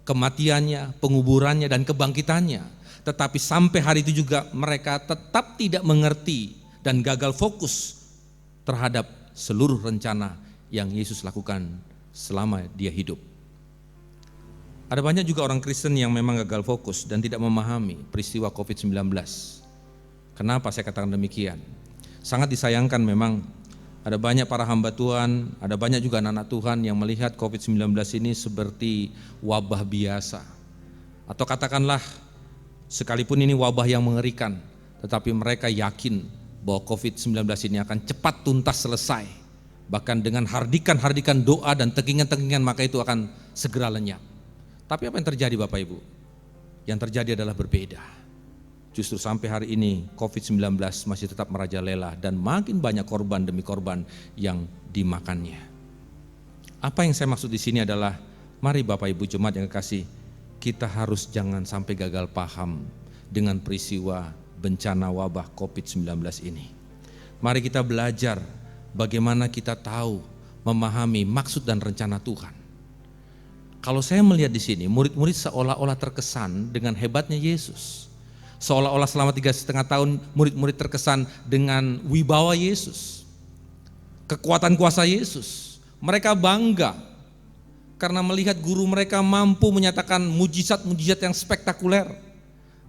kematiannya, penguburannya, dan kebangkitannya. Tetapi sampai hari itu juga mereka tetap tidak mengerti dan gagal fokus terhadap seluruh rencana yang Yesus lakukan selama dia hidup. Ada banyak juga orang Kristen yang memang gagal fokus dan tidak memahami peristiwa COVID-19. Kenapa saya katakan demikian? Sangat disayangkan memang ada banyak para hamba Tuhan, ada banyak juga anak-anak Tuhan yang melihat COVID-19 ini seperti wabah biasa. Atau katakanlah sekalipun ini wabah yang mengerikan, tetapi mereka yakin bahwa COVID-19 ini akan cepat tuntas selesai. Bahkan dengan hardikan doa dan tegingan-tegingan maka itu akan segera lenyap. Tapi apa yang terjadi Bapak Ibu? Yang terjadi adalah berbeda. Justru sampai hari ini COVID-19 masih tetap merajalela dan makin banyak korban demi korban yang dimakannya. Apa yang saya maksud di sini adalah, mari Bapak Ibu jemaat yang kekasih, kita harus jangan sampai gagal paham dengan peristiwa bencana wabah COVID-19 ini. Mari kita belajar bagaimana kita tahu, memahami maksud dan rencana Tuhan. Kalau saya melihat di sini, murid-murid seolah-olah terkesan dengan hebatnya Yesus. Seolah-olah selama 3,5 tahun murid-murid terkesan dengan wibawa Yesus, kekuatan kuasa Yesus. Mereka bangga karena melihat guru mereka mampu menyatakan mujizat-mujizat yang spektakuler.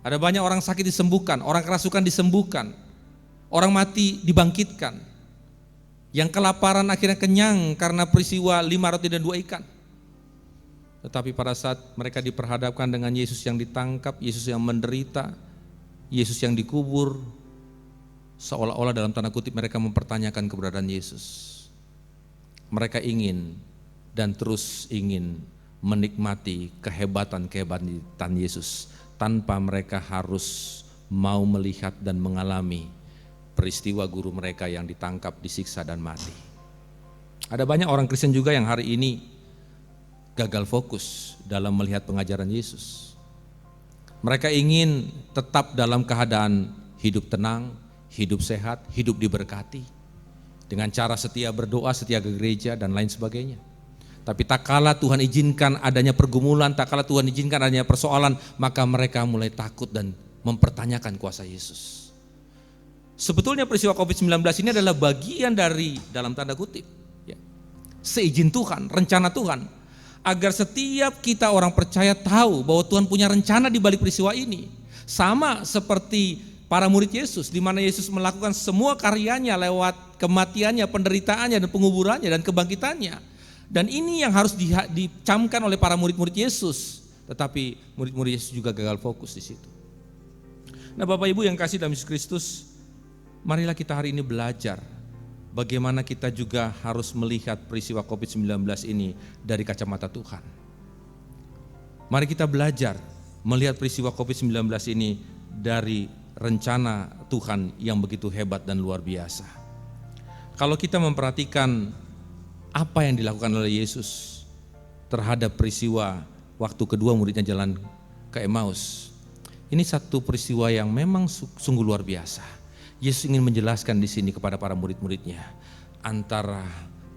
Ada banyak orang sakit disembuhkan, orang kerasukan disembuhkan, orang mati dibangkitkan, yang kelaparan akhirnya kenyang karena peristiwa 5 roti dan 2 ikan. Tetapi pada saat mereka diperhadapkan dengan Yesus yang ditangkap, Yesus yang menderita, Yesus yang dikubur, seolah-olah dalam tanda kutip mereka mempertanyakan keberadaan Yesus. Mereka ingin dan terus ingin menikmati kehebatan Yesus tanpa mereka harus mau melihat dan mengalami peristiwa guru mereka yang ditangkap, disiksa dan mati. Ada banyak orang Kristen juga yang hari ini gagal fokus dalam melihat pengajaran Yesus. Mereka ingin tetap dalam keadaan hidup tenang, hidup sehat, hidup diberkati dengan cara setia berdoa, setia ke gereja dan lain sebagainya. Tapi tak kala Tuhan izinkan adanya pergumulan, tak kala Tuhan izinkan adanya persoalan, maka mereka mulai takut dan mempertanyakan kuasa Yesus. Sebetulnya peristiwa COVID-19 ini adalah bagian dari dalam tanda kutip, ya, seizin Tuhan, rencana Tuhan. Agar setiap kita orang percaya tahu bahwa Tuhan punya rencana di balik peristiwa ini. Sama seperti para murid Yesus, di mana Yesus melakukan semua karyanya lewat kematiannya, penderitaannya, dan penguburannya, dan kebangkitannya. Dan ini yang harus dicamkan oleh para murid-murid Yesus. Tetapi murid-murid Yesus juga gagal fokus di situ. Nah Bapak Ibu yang kasih dalam Yesus Kristus, marilah kita hari ini belajar bagaimana kita juga harus melihat peristiwa COVID-19 ini dari kacamata Tuhan. Mari kita belajar melihat peristiwa COVID-19 ini dari rencana Tuhan yang begitu hebat dan luar biasa. Kalau kita memperhatikan apa yang dilakukan oleh Yesus terhadap peristiwa waktu kedua muridnya jalan ke Emmaus, ini satu peristiwa yang memang sungguh luar biasa. Yesus ingin menjelaskan di sini kepada para murid-muridnya antara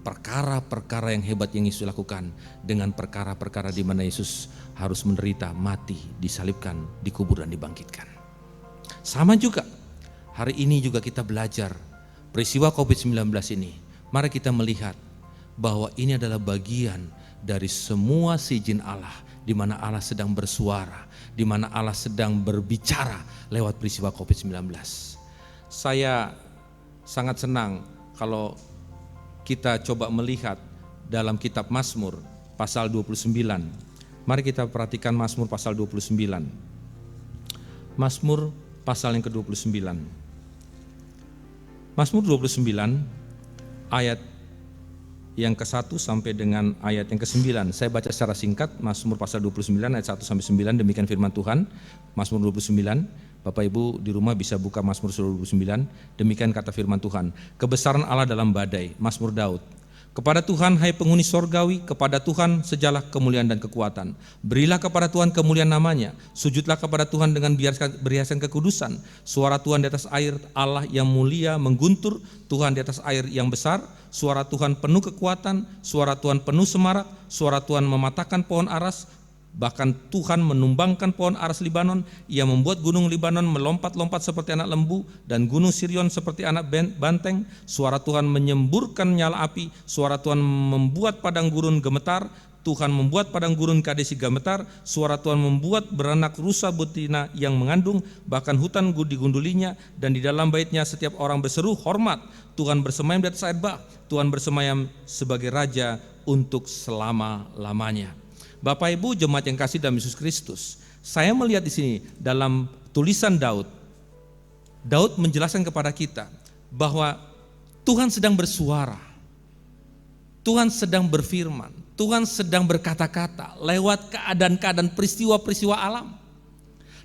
perkara-perkara yang hebat yang Yesus lakukan dengan perkara-perkara di mana Yesus harus menderita, mati, disalibkan, dikubur dan dibangkitkan. Sama juga hari ini juga kita belajar peristiwa COVID-19 ini. Mari kita melihat bahwa ini adalah bagian dari semua seizin Allah, di mana Allah sedang bersuara, di mana Allah sedang berbicara lewat peristiwa COVID-19. Saya sangat senang kalau kita coba melihat dalam kitab Mazmur pasal 29. Mari kita perhatikan Mazmur pasal 29. Mazmur pasal yang ke-29. Mazmur 29 ayat yang ke-1 sampai dengan ayat yang ke-9. Saya baca secara singkat Mazmur pasal 29 ayat 1 sampai 9, demikian firman Tuhan. Mazmur 29. Bapak Ibu di rumah bisa buka Mazmur 29, demikian kata firman Tuhan. Kebesaran Allah dalam badai, Mazmur Daud. Kepada Tuhan, hai penghuni sorgawi, kepada Tuhan sejalah kemuliaan dan kekuatan. Berilah kepada Tuhan kemuliaan namanya, sujudlah kepada Tuhan dengan berhiasan kekudusan. Suara Tuhan di atas air, Allah yang mulia mengguntur, Tuhan di atas air yang besar. Suara Tuhan penuh kekuatan, suara Tuhan penuh semarak, suara Tuhan mematahkan pohon aras. Bahkan Tuhan menumbangkan pohon aras Libanon, Ia membuat gunung Libanon melompat-lompat seperti anak lembu dan gunung Sirion seperti anak banteng. Suara Tuhan menyemburkan nyala api, suara Tuhan membuat padang gurun gemetar, Tuhan membuat padang gurun Kadesi gemetar, suara Tuhan membuat beranak rusa betina yang mengandung, bahkan hutan digundulinya, dan di dalam baitnya setiap orang berseru hormat. Tuhan bersemayam di atas air bah, Tuhan bersemayam sebagai Raja untuk selama-lamanya. Bapak Ibu jemaat yang kasih dalam Yesus Kristus, saya melihat di sini dalam tulisan Daud menjelaskan kepada kita bahwa Tuhan sedang bersuara, Tuhan sedang berfirman, Tuhan sedang berkata-kata lewat keadaan-keadaan peristiwa-peristiwa alam.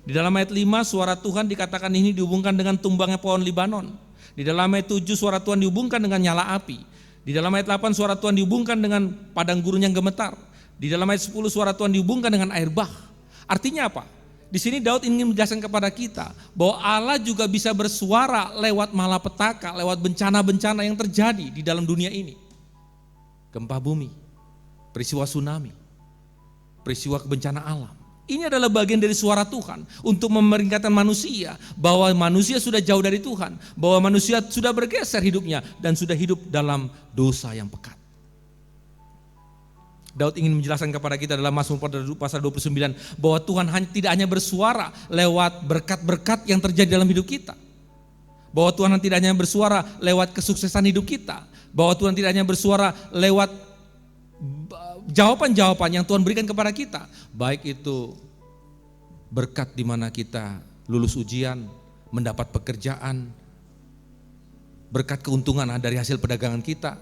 Di dalam ayat 5 suara Tuhan dikatakan ini dihubungkan dengan tumbangnya pohon Libanon. Di dalam ayat 7 suara Tuhan dihubungkan dengan nyala api. Di dalam ayat 8 suara Tuhan dihubungkan dengan padang gurun yang gemetar. Di dalam ayat 10 suara Tuhan dihubungkan dengan air bah. Artinya apa? Di sini Daud ingin menjelaskan kepada kita bahwa Allah juga bisa bersuara lewat malapetaka, lewat bencana-bencana yang terjadi di dalam dunia ini. Gempa bumi, peristiwa tsunami, peristiwa bencana alam. Ini adalah bagian dari suara Tuhan untuk memperingatkan manusia bahwa manusia sudah jauh dari Tuhan, bahwa manusia sudah bergeser hidupnya dan sudah hidup dalam dosa yang pekat. Daud ingin menjelaskan kepada kita dalam Mazmur pasal 29 bahwa Tuhan tidak hanya bersuara lewat berkat-berkat yang terjadi dalam hidup kita. Bahwa Tuhan tidak hanya bersuara lewat kesuksesan hidup kita. Bahwa Tuhan tidak hanya bersuara lewat jawaban-jawaban yang Tuhan berikan kepada kita. Baik itu berkat di mana kita lulus ujian, mendapat pekerjaan, berkat keuntungan dari hasil perdagangan kita,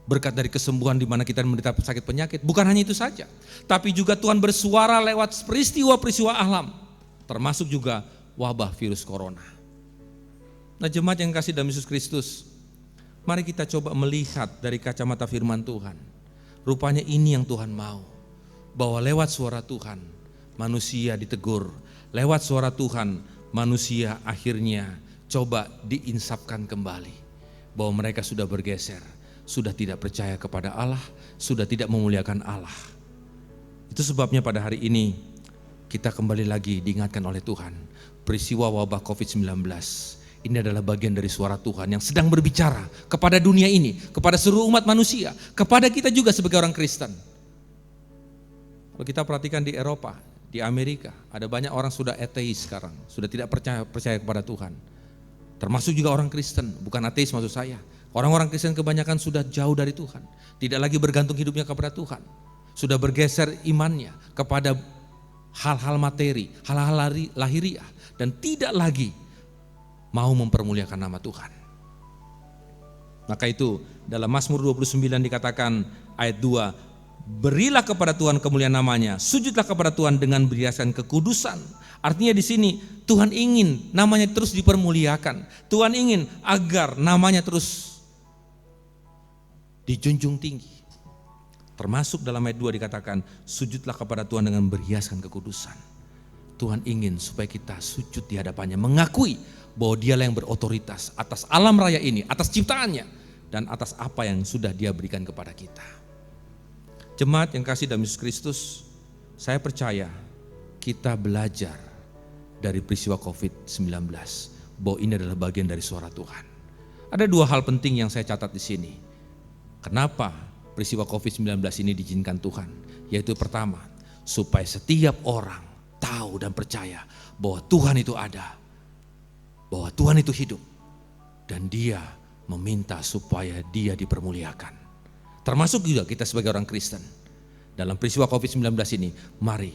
berkat dari kesembuhan di mana kita menderita sakit penyakit. Bukan hanya itu saja, tapi juga Tuhan bersuara lewat peristiwa-peristiwa alam, termasuk juga wabah virus corona. Nah jemaat yang kasih dalam Yesus Kristus, mari kita coba melihat dari kacamata firman Tuhan. Rupanya ini yang Tuhan mau, bahwa lewat suara Tuhan manusia ditegur, lewat suara Tuhan manusia akhirnya coba diinsafkan kembali bahwa mereka sudah bergeser, sudah tidak percaya kepada Allah, sudah tidak memuliakan Allah. Itu sebabnya pada hari ini kita kembali lagi diingatkan oleh Tuhan. Peristiwa wabah COVID-19 ini adalah bagian dari suara Tuhan yang sedang berbicara kepada dunia ini, kepada seluruh umat manusia, kepada kita juga sebagai orang Kristen. Kalau kita perhatikan di Eropa, di Amerika, ada banyak orang sudah ateis sekarang, sudah tidak percaya kepada Tuhan. Termasuk juga orang Kristen, bukan ateis maksud saya. Orang-orang Kristen kebanyakan sudah jauh dari Tuhan, tidak lagi bergantung hidupnya kepada Tuhan. Sudah bergeser imannya kepada hal-hal materi, hal-hal lahiriah, dan tidak lagi mau mempermuliakan nama Tuhan. Maka itu dalam Mazmur 29 dikatakan ayat 2, berilah kepada Tuhan kemuliaan namanya, sujudlah kepada Tuhan dengan berhiasan kekudusan. Artinya di sini Tuhan ingin namanya terus dipermuliakan. Tuhan ingin agar namanya terus dijunjung tinggi. Termasuk dalam ayat 2 dikatakan, sujudlah kepada Tuhan dengan berhiaskan kekudusan. Tuhan ingin supaya kita sujud di hadapannya, mengakui bahwa dialah yang berotoritas atas alam raya ini, atas ciptaannya, dan atas apa yang sudah Dia berikan kepada kita. Jemaat yang kasih dalam Yesus Kristus, saya percaya kita belajar dari peristiwa COVID-19 bahwa ini adalah bagian dari suara Tuhan. Ada dua hal penting yang saya catat di sini. Kenapa peristiwa COVID-19 ini diizinkan Tuhan? Yaitu pertama, supaya setiap orang tahu dan percaya bahwa Tuhan itu ada, bahwa Tuhan itu hidup, dan Dia meminta supaya Dia dipermuliakan. Termasuk juga kita sebagai orang Kristen. Dalam peristiwa COVID-19 ini, mari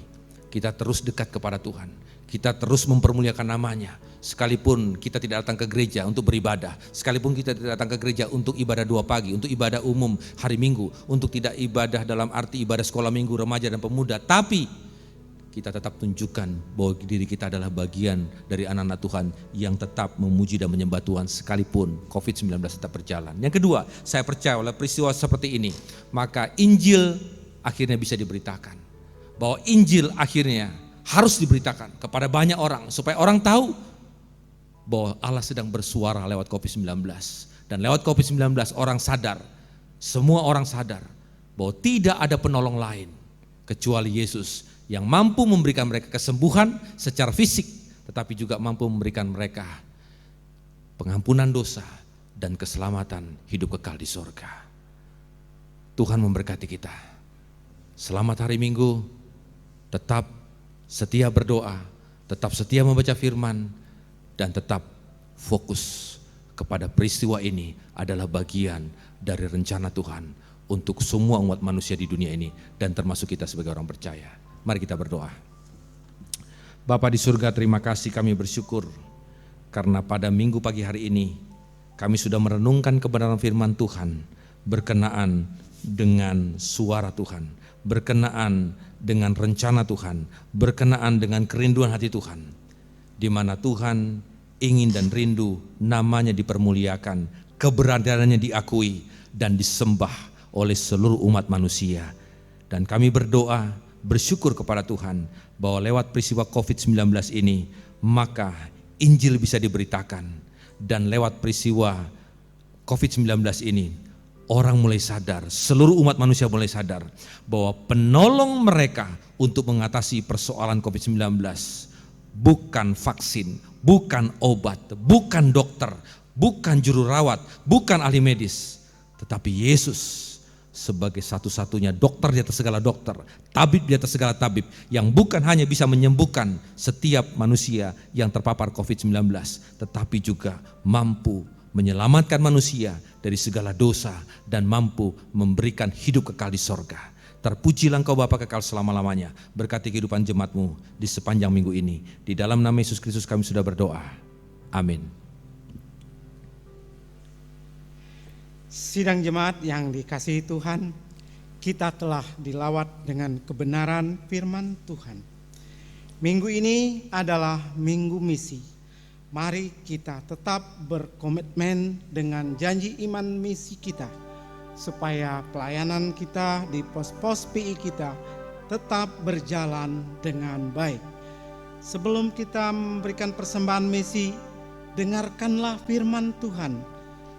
kita terus dekat kepada Tuhan. Kita terus mempermuliakan namanya. Sekalipun kita tidak datang ke gereja untuk beribadah, sekalipun kita tidak datang ke gereja untuk ibadah 2 pagi, untuk ibadah umum hari Minggu, untuk tidak ibadah dalam arti ibadah sekolah minggu, remaja dan pemuda, tapi kita tetap tunjukkan bahwa diri kita adalah bagian dari anak-anak Tuhan yang tetap memuji dan menyembah Tuhan sekalipun COVID-19 tetap berjalan. Yang kedua, saya percaya oleh peristiwa seperti ini, maka Injil akhirnya bisa diberitakan. Bahwa Injil akhirnya harus diberitakan kepada banyak orang, supaya orang tahu bahwa Allah sedang bersuara lewat COVID-19. Dan lewat COVID-19 orang sadar, semua orang sadar bahwa tidak ada penolong lain kecuali Yesus yang mampu memberikan mereka kesembuhan secara fisik, tetapi juga mampu memberikan mereka pengampunan dosa dan keselamatan hidup kekal di surga. Tuhan memberkati kita. Selamat hari Minggu, tetap setia berdoa, tetap setia membaca firman, dan tetap fokus kepada peristiwa ini adalah bagian dari rencana Tuhan untuk semua umat manusia di dunia ini dan termasuk kita sebagai orang percaya. Mari kita berdoa. Bapa di surga, terima kasih, kami bersyukur karena pada minggu pagi hari ini kami sudah merenungkan kebenaran firman Tuhan berkenaan dengan suara Tuhan, berkenaan dengan rencana Tuhan, berkenaan dengan kerinduan hati Tuhan, di mana Tuhan ingin dan rindu namanya dipermuliakan, keberadaannya diakui dan disembah oleh seluruh umat manusia. Dan kami berdoa, bersyukur kepada Tuhan bahwa lewat peristiwa COVID-19 ini maka Injil bisa diberitakan, dan lewat peristiwa COVID-19 ini orang mulai sadar, seluruh umat manusia mulai sadar bahwa penolong mereka untuk mengatasi persoalan COVID-19 bukan vaksin, bukan obat, bukan dokter, bukan juru rawat, bukan ahli medis, tetapi Yesus sebagai satu-satunya dokter di atas segala dokter, tabib di atas segala tabib, yang bukan hanya bisa menyembuhkan setiap manusia yang terpapar COVID-19, tetapi juga mampu menyelamatkan manusia dari segala dosa dan mampu memberikan hidup kekal di sorga. Terpujilah Engkau Bapa kekal selama-lamanya, berkati kehidupan jemaat-Mu di sepanjang minggu ini. Di dalam nama Yesus Kristus kami sudah berdoa. Amin. Sidang jemaat yang dikasihi Tuhan, kita telah dilawat dengan kebenaran firman Tuhan. Minggu ini adalah minggu misi. Mari kita tetap berkomitmen dengan janji iman misi kita, supaya pelayanan kita di pos-pos PI kita tetap berjalan dengan baik. Sebelum kita memberikan persembahan misi, dengarkanlah firman Tuhan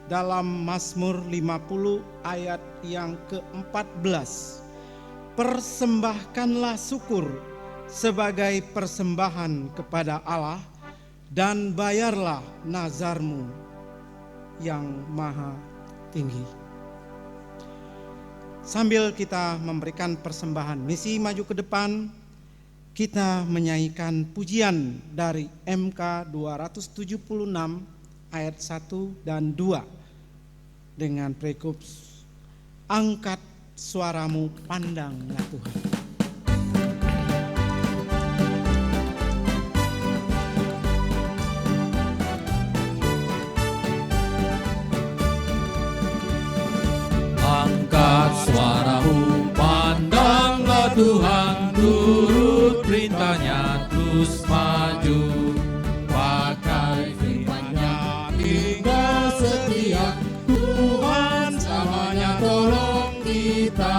dalam Mazmur 50 ayat yang ke-14. Persembahkanlah syukur sebagai persembahan kepada Allah dan bayarlah nazarmu yang maha tinggi. Sambil kita memberikan persembahan misi maju ke depan, kita menyanyikan pujian dari MK 276 ayat 1 dan 2 dengan prekups angkat suaramu, pandanglah Tuhan. Angkat suaramu, pandanglah Tuhan, turut perintahnya terus maju. Pakai firman-Nya tinggal setia, Tuhan selamanya tolong kita.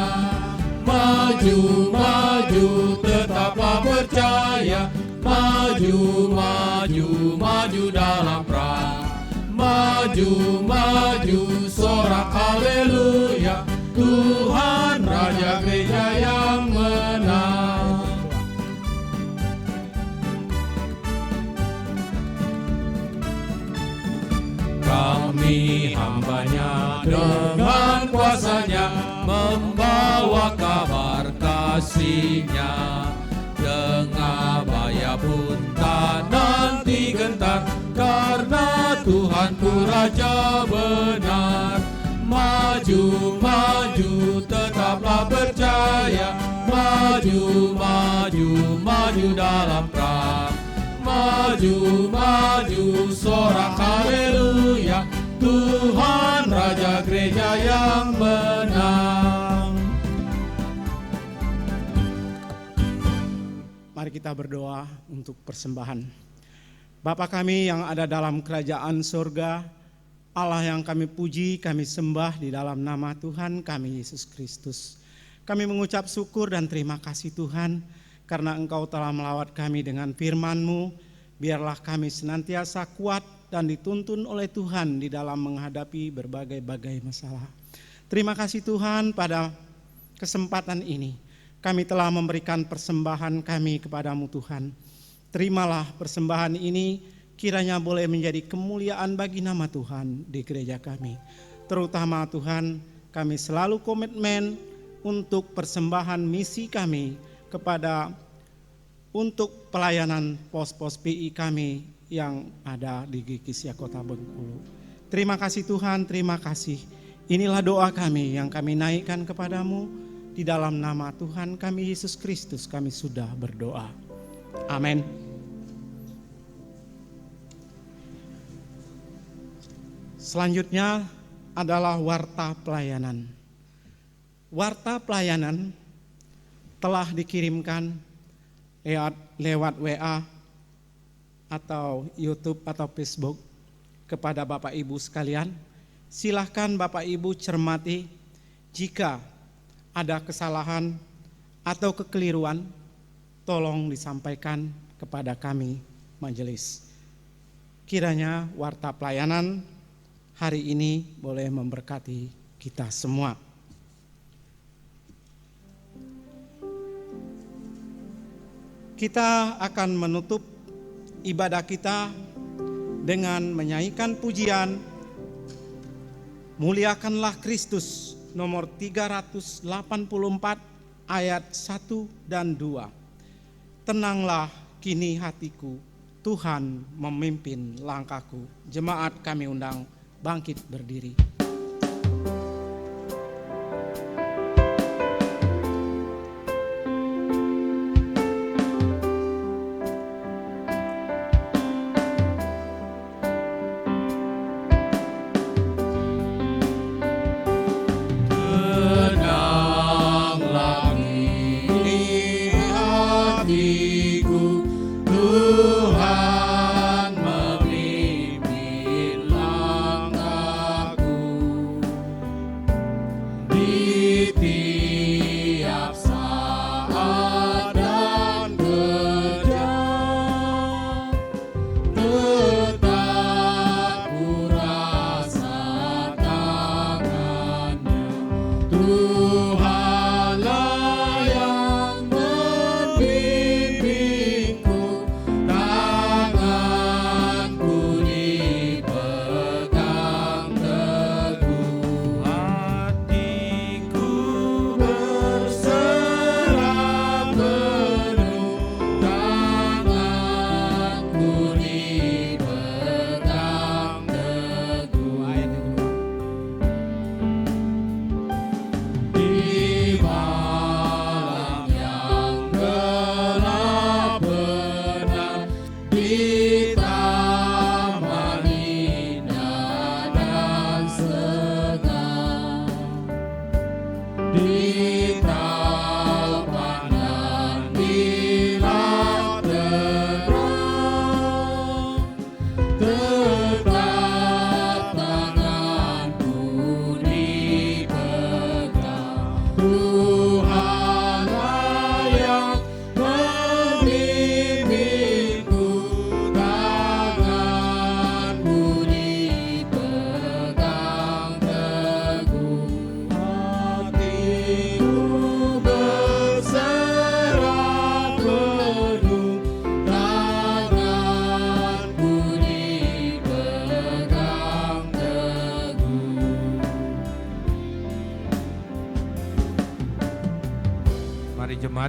Maju, maju, tetaplah percaya, maju, maju, maju dalam perang. Maju, maju, sorak haleluya, Tuhan Raja Gereja yang menang. Kami hamba-Nya dengan kuasa-Nya membawa kabar kasih-Nya. Dengar baya pun tak nanti gentar, karena Tuhanku Raja benar. Maju, maju, tetaplah percaya, maju, maju, maju dalam perang. Maju, maju, sorak haleluya, Tuhan Raja Gereja yang menang. Mari kita berdoa untuk persembahan. Bapa kami yang ada dalam kerajaan surga, Allah yang kami puji, kami sembah di dalam nama Tuhan kami Yesus Kristus. Kami mengucap syukur dan terima kasih Tuhan, karena Engkau telah melawat kami dengan firman-Mu. Biarlah kami senantiasa kuat dan dituntun oleh Tuhan di dalam menghadapi berbagai-bagai masalah. Terima kasih Tuhan, pada kesempatan ini kami telah memberikan persembahan kami kepadamu Tuhan. Terimalah persembahan ini, kiranya boleh menjadi kemuliaan bagi nama Tuhan di gereja kami. Terutama Tuhan, kami selalu komitmen untuk persembahan misi kami untuk pelayanan pos-pos PI kami yang ada di GKISIA Kota Bengkulu. Terima kasih Tuhan, terima kasih. Inilah doa kami yang kami naikkan kepadamu. Di dalam nama Tuhan kami Yesus Kristus kami sudah berdoa. Amin. Selanjutnya adalah warta pelayanan. Warta pelayanan telah dikirimkan lewat WA atau YouTube atau Facebook kepada Bapak Ibu sekalian. Silahkan Bapak Ibu cermati, jika ada kesalahan atau kekeliruan, tolong disampaikan kepada kami majelis. Kiranya warta pelayanan hari ini boleh memberkati kita semua. Kita akan menutup ibadah kita dengan menyanyikan pujian Muliakanlah Kristus, nomor 384 ayat 1 dan 2. Tenanglah kini hatiku, Tuhan memimpin langkahku. Jemaat kami undang bangkit berdiri.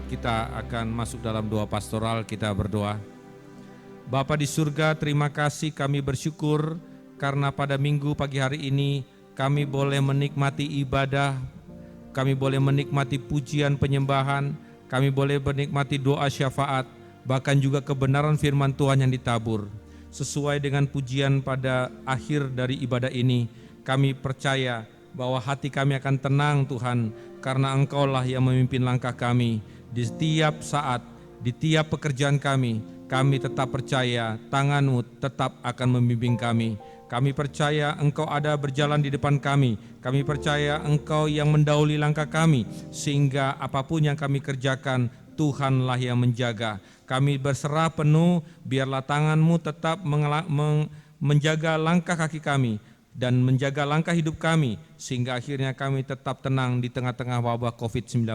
Kita akan masuk dalam doa pastoral, kita berdoa. Bapa di surga, terima kasih, kami bersyukur karena pada minggu pagi hari ini kami boleh menikmati ibadah, kami boleh menikmati pujian penyembahan, kami boleh menikmati doa syafaat, bahkan juga kebenaran firman Tuhan yang ditabur. Sesuai dengan pujian pada akhir dari ibadah ini, kami percaya bahwa hati kami akan tenang Tuhan, karena Engkaulah yang memimpin langkah kami. Di setiap saat, di tiap pekerjaan kami tetap percaya tangan-Mu tetap akan membimbing kami. Kami percaya Engkau ada berjalan di depan kami. Kami percaya Engkau yang mendahului langkah kami, sehingga apapun yang kami kerjakan, Tuhanlah yang menjaga. Kami berserah penuh, biarlah tangan-Mu tetap menjaga langkah kaki kami dan menjaga langkah hidup kami, sehingga akhirnya kami tetap tenang di tengah-tengah wabah COVID-19.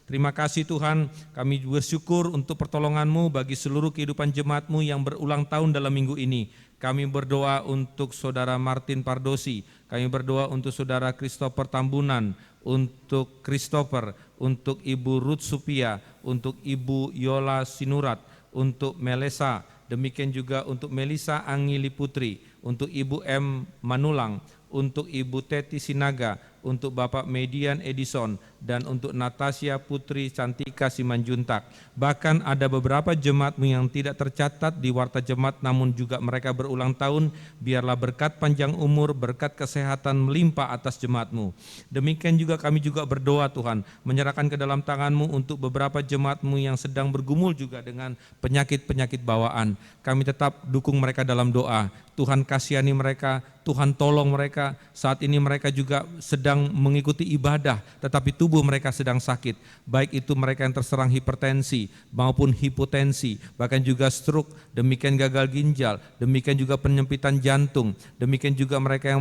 Terima kasih Tuhan, kami bersyukur untuk pertolongan-Mu bagi seluruh kehidupan jemaat-Mu yang berulang tahun dalam minggu ini. Kami berdoa untuk Saudara Martin Pardosi, kami berdoa untuk Saudara Christopher Tambunan, untuk Christopher, untuk Ibu Ruth Supia, untuk Ibu Yola Sinurat, untuk Melesa, demikian juga untuk Melisa Angili Putri, untuk Ibu M. Manulang, untuk Ibu Teti Sinaga, untuk Bapak Median Edison, dan untuk Natasha Putri Cantika Simanjuntak. Bahkan ada beberapa jemaat-Mu yang tidak tercatat di warta jemaat, namun juga mereka berulang tahun. Biarlah berkat panjang umur, berkat kesehatan melimpah atas jemaat-Mu. Demikian juga kami juga berdoa Tuhan, menyerahkan ke dalam tangan-Mu untuk beberapa jemaat-Mu yang sedang bergumul juga dengan penyakit-penyakit bawaan. Kami tetap dukung mereka dalam doa. Tuhan kasihani mereka, Tuhan tolong mereka. Saat ini mereka juga sedang mengikuti ibadah, tetapi tubuh mereka sedang sakit. Baik itu mereka yang terserang hipertensi maupun hipotensi, bahkan juga stroke, demikian gagal ginjal, demikian juga penyempitan jantung, demikian juga mereka yang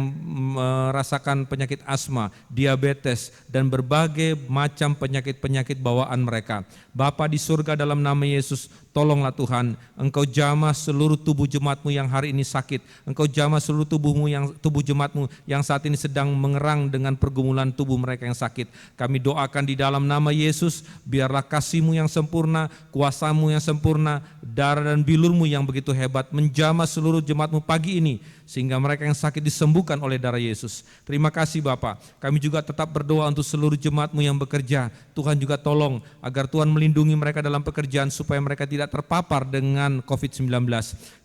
merasakan penyakit asma, diabetes, dan berbagai macam penyakit-penyakit bawaan mereka. Bapa di surga, dalam nama Yesus, tolonglah Tuhan, Engkau jamah seluruh tubuh jemaat-Mu yang hari ini sakit. Engkau jamah seluruh tubuh jemaat-Mu yang saat ini sedang mengerang dengan pergumulan tubuh mereka yang sakit. Kami doakan di dalam nama Yesus, biarlah kasih-Mu yang sempurna, kuasa-Mu yang sempurna, darah dan bilur-Mu yang begitu hebat menjamah seluruh jemaat-Mu pagi ini, sehingga mereka yang sakit disembuhkan oleh darah Yesus. Terima kasih Bapa. Kami juga tetap berdoa untuk seluruh jemaat-Mu yang bekerja. Tuhan juga tolong agar Tuhan melindungi mereka dalam pekerjaan supaya mereka tidak terpapar dengan COVID-19.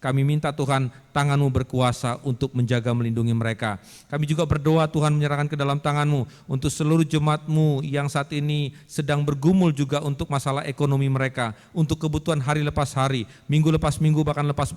Kami minta Tuhan, tangan-Mu berkuasa untuk menjaga melindungi mereka. Kami juga berdoa Tuhan, menyerahkan ke dalam tangan-Mu untuk seluruh jemaat-Mu yang saat ini sedang bergumul juga untuk masalah ekonomi mereka, untuk kebutuhan hari lepas hari, minggu lepas minggu, bahkan lepas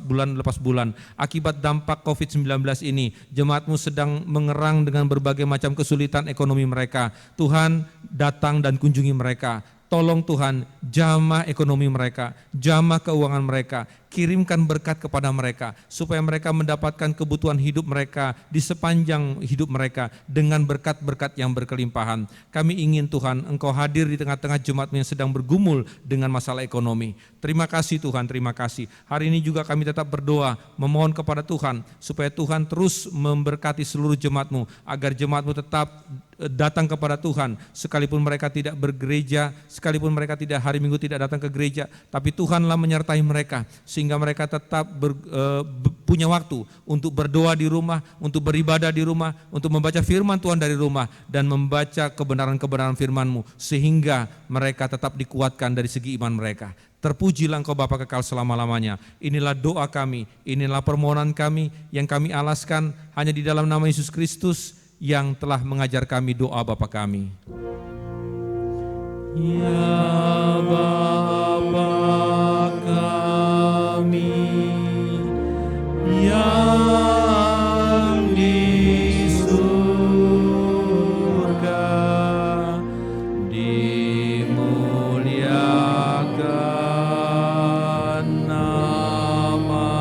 bulan. Akibat dampak COVID-19 ini, jemaat-Mu sedang mengerang dengan berbagai macam kesulitan ekonomi mereka. Tuhan, datang dan kunjungi mereka. Tolong Tuhan, jamah ekonomi mereka, jamah keuangan mereka, kirimkan berkat kepada mereka, supaya mereka mendapatkan kebutuhan hidup mereka di sepanjang hidup mereka dengan berkat-berkat yang berkelimpahan. Kami ingin Tuhan, Engkau hadir di tengah-tengah jemaat yang sedang bergumul dengan masalah ekonomi. Terima kasih Tuhan, terima kasih. Hari ini juga kami tetap berdoa, memohon kepada Tuhan, supaya Tuhan terus memberkati seluruh jemaat-Mu, agar jemaat-Mu tetap datang kepada Tuhan, sekalipun mereka tidak bergereja, sekalipun mereka tidak hari Minggu tidak datang ke gereja, tapi Tuhanlah menyertai mereka, sehingga mereka tetap punya waktu untuk berdoa di rumah, untuk beribadah di rumah, untuk membaca firman Tuhan dari rumah, dan membaca kebenaran-kebenaran firman-Mu, sehingga mereka tetap dikuatkan dari segi iman mereka. Terpujilah Engkau Bapa kekal selama-lamanya. Inilah doa kami, inilah permohonan kami yang kami alaskan hanya di dalam nama Yesus Kristus yang telah mengajar kami doa Bapa kami. Ya Bapa kami yang di surga, dimuliakan nama-Mu,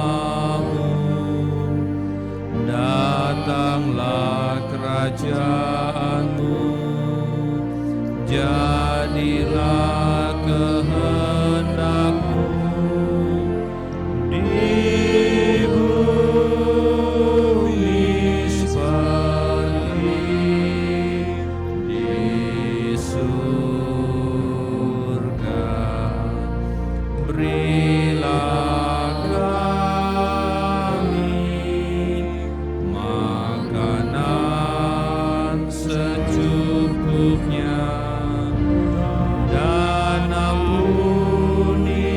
datanglah kerajaan-Mu, jadilah kehendak-Mu di bumi seperti di surga. Berilah kami makanan secukupnya, dan ampuni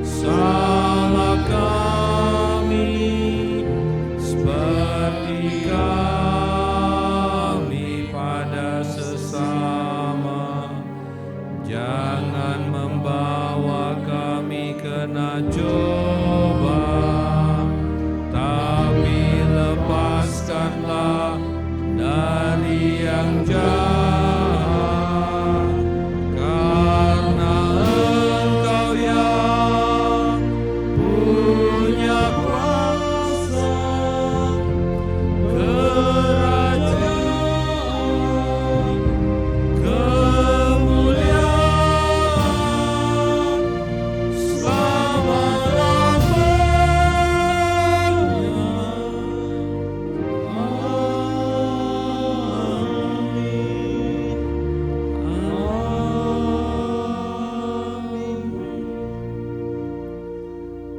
salah kami seperti kami pada sesama. Jangan membawa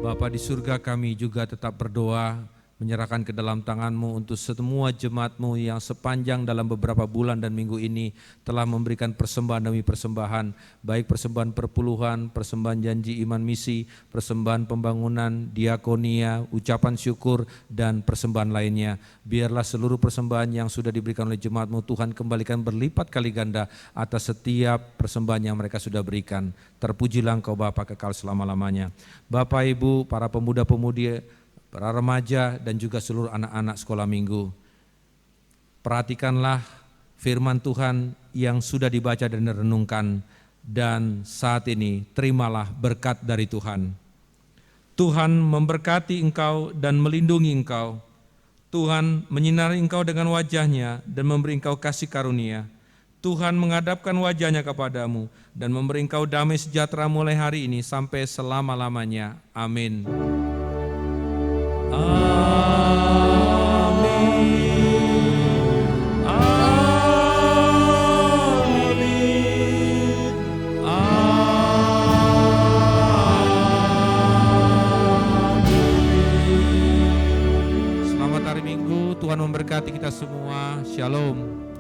Bapa di surga, kami juga tetap berdoa, menyerahkan ke dalam tangan-Mu untuk semua jemaat-Mu yang sepanjang dalam beberapa bulan dan minggu ini telah memberikan persembahan demi persembahan, baik persembahan perpuluhan, persembahan janji iman misi, persembahan pembangunan, diakonia, ucapan syukur, dan persembahan lainnya. Biarlah seluruh persembahan yang sudah diberikan oleh jemaat-Mu, Tuhan kembalikan berlipat kali ganda atas setiap persembahan yang mereka sudah berikan. Terpujilah Engkau Bapa kekal selama-lamanya. Bapak, Ibu, para pemuda-pemudi, para remaja, dan juga seluruh anak-anak sekolah minggu, perhatikanlah firman Tuhan yang sudah dibaca dan direnungkan, dan saat ini terimalah berkat dari Tuhan. Tuhan memberkati engkau dan melindungi engkau. Tuhan menyinari engkau dengan wajah-Nya dan memberi engkau kasih karunia. Tuhan menghadapkan wajah-Nya kepadamu dan memberi engkau damai sejahtera mulai hari ini sampai selama-lamanya. Amin. Amin. Amin. Amin. Selamat hari Minggu, Tuhan memberkati kita semua. Shalom.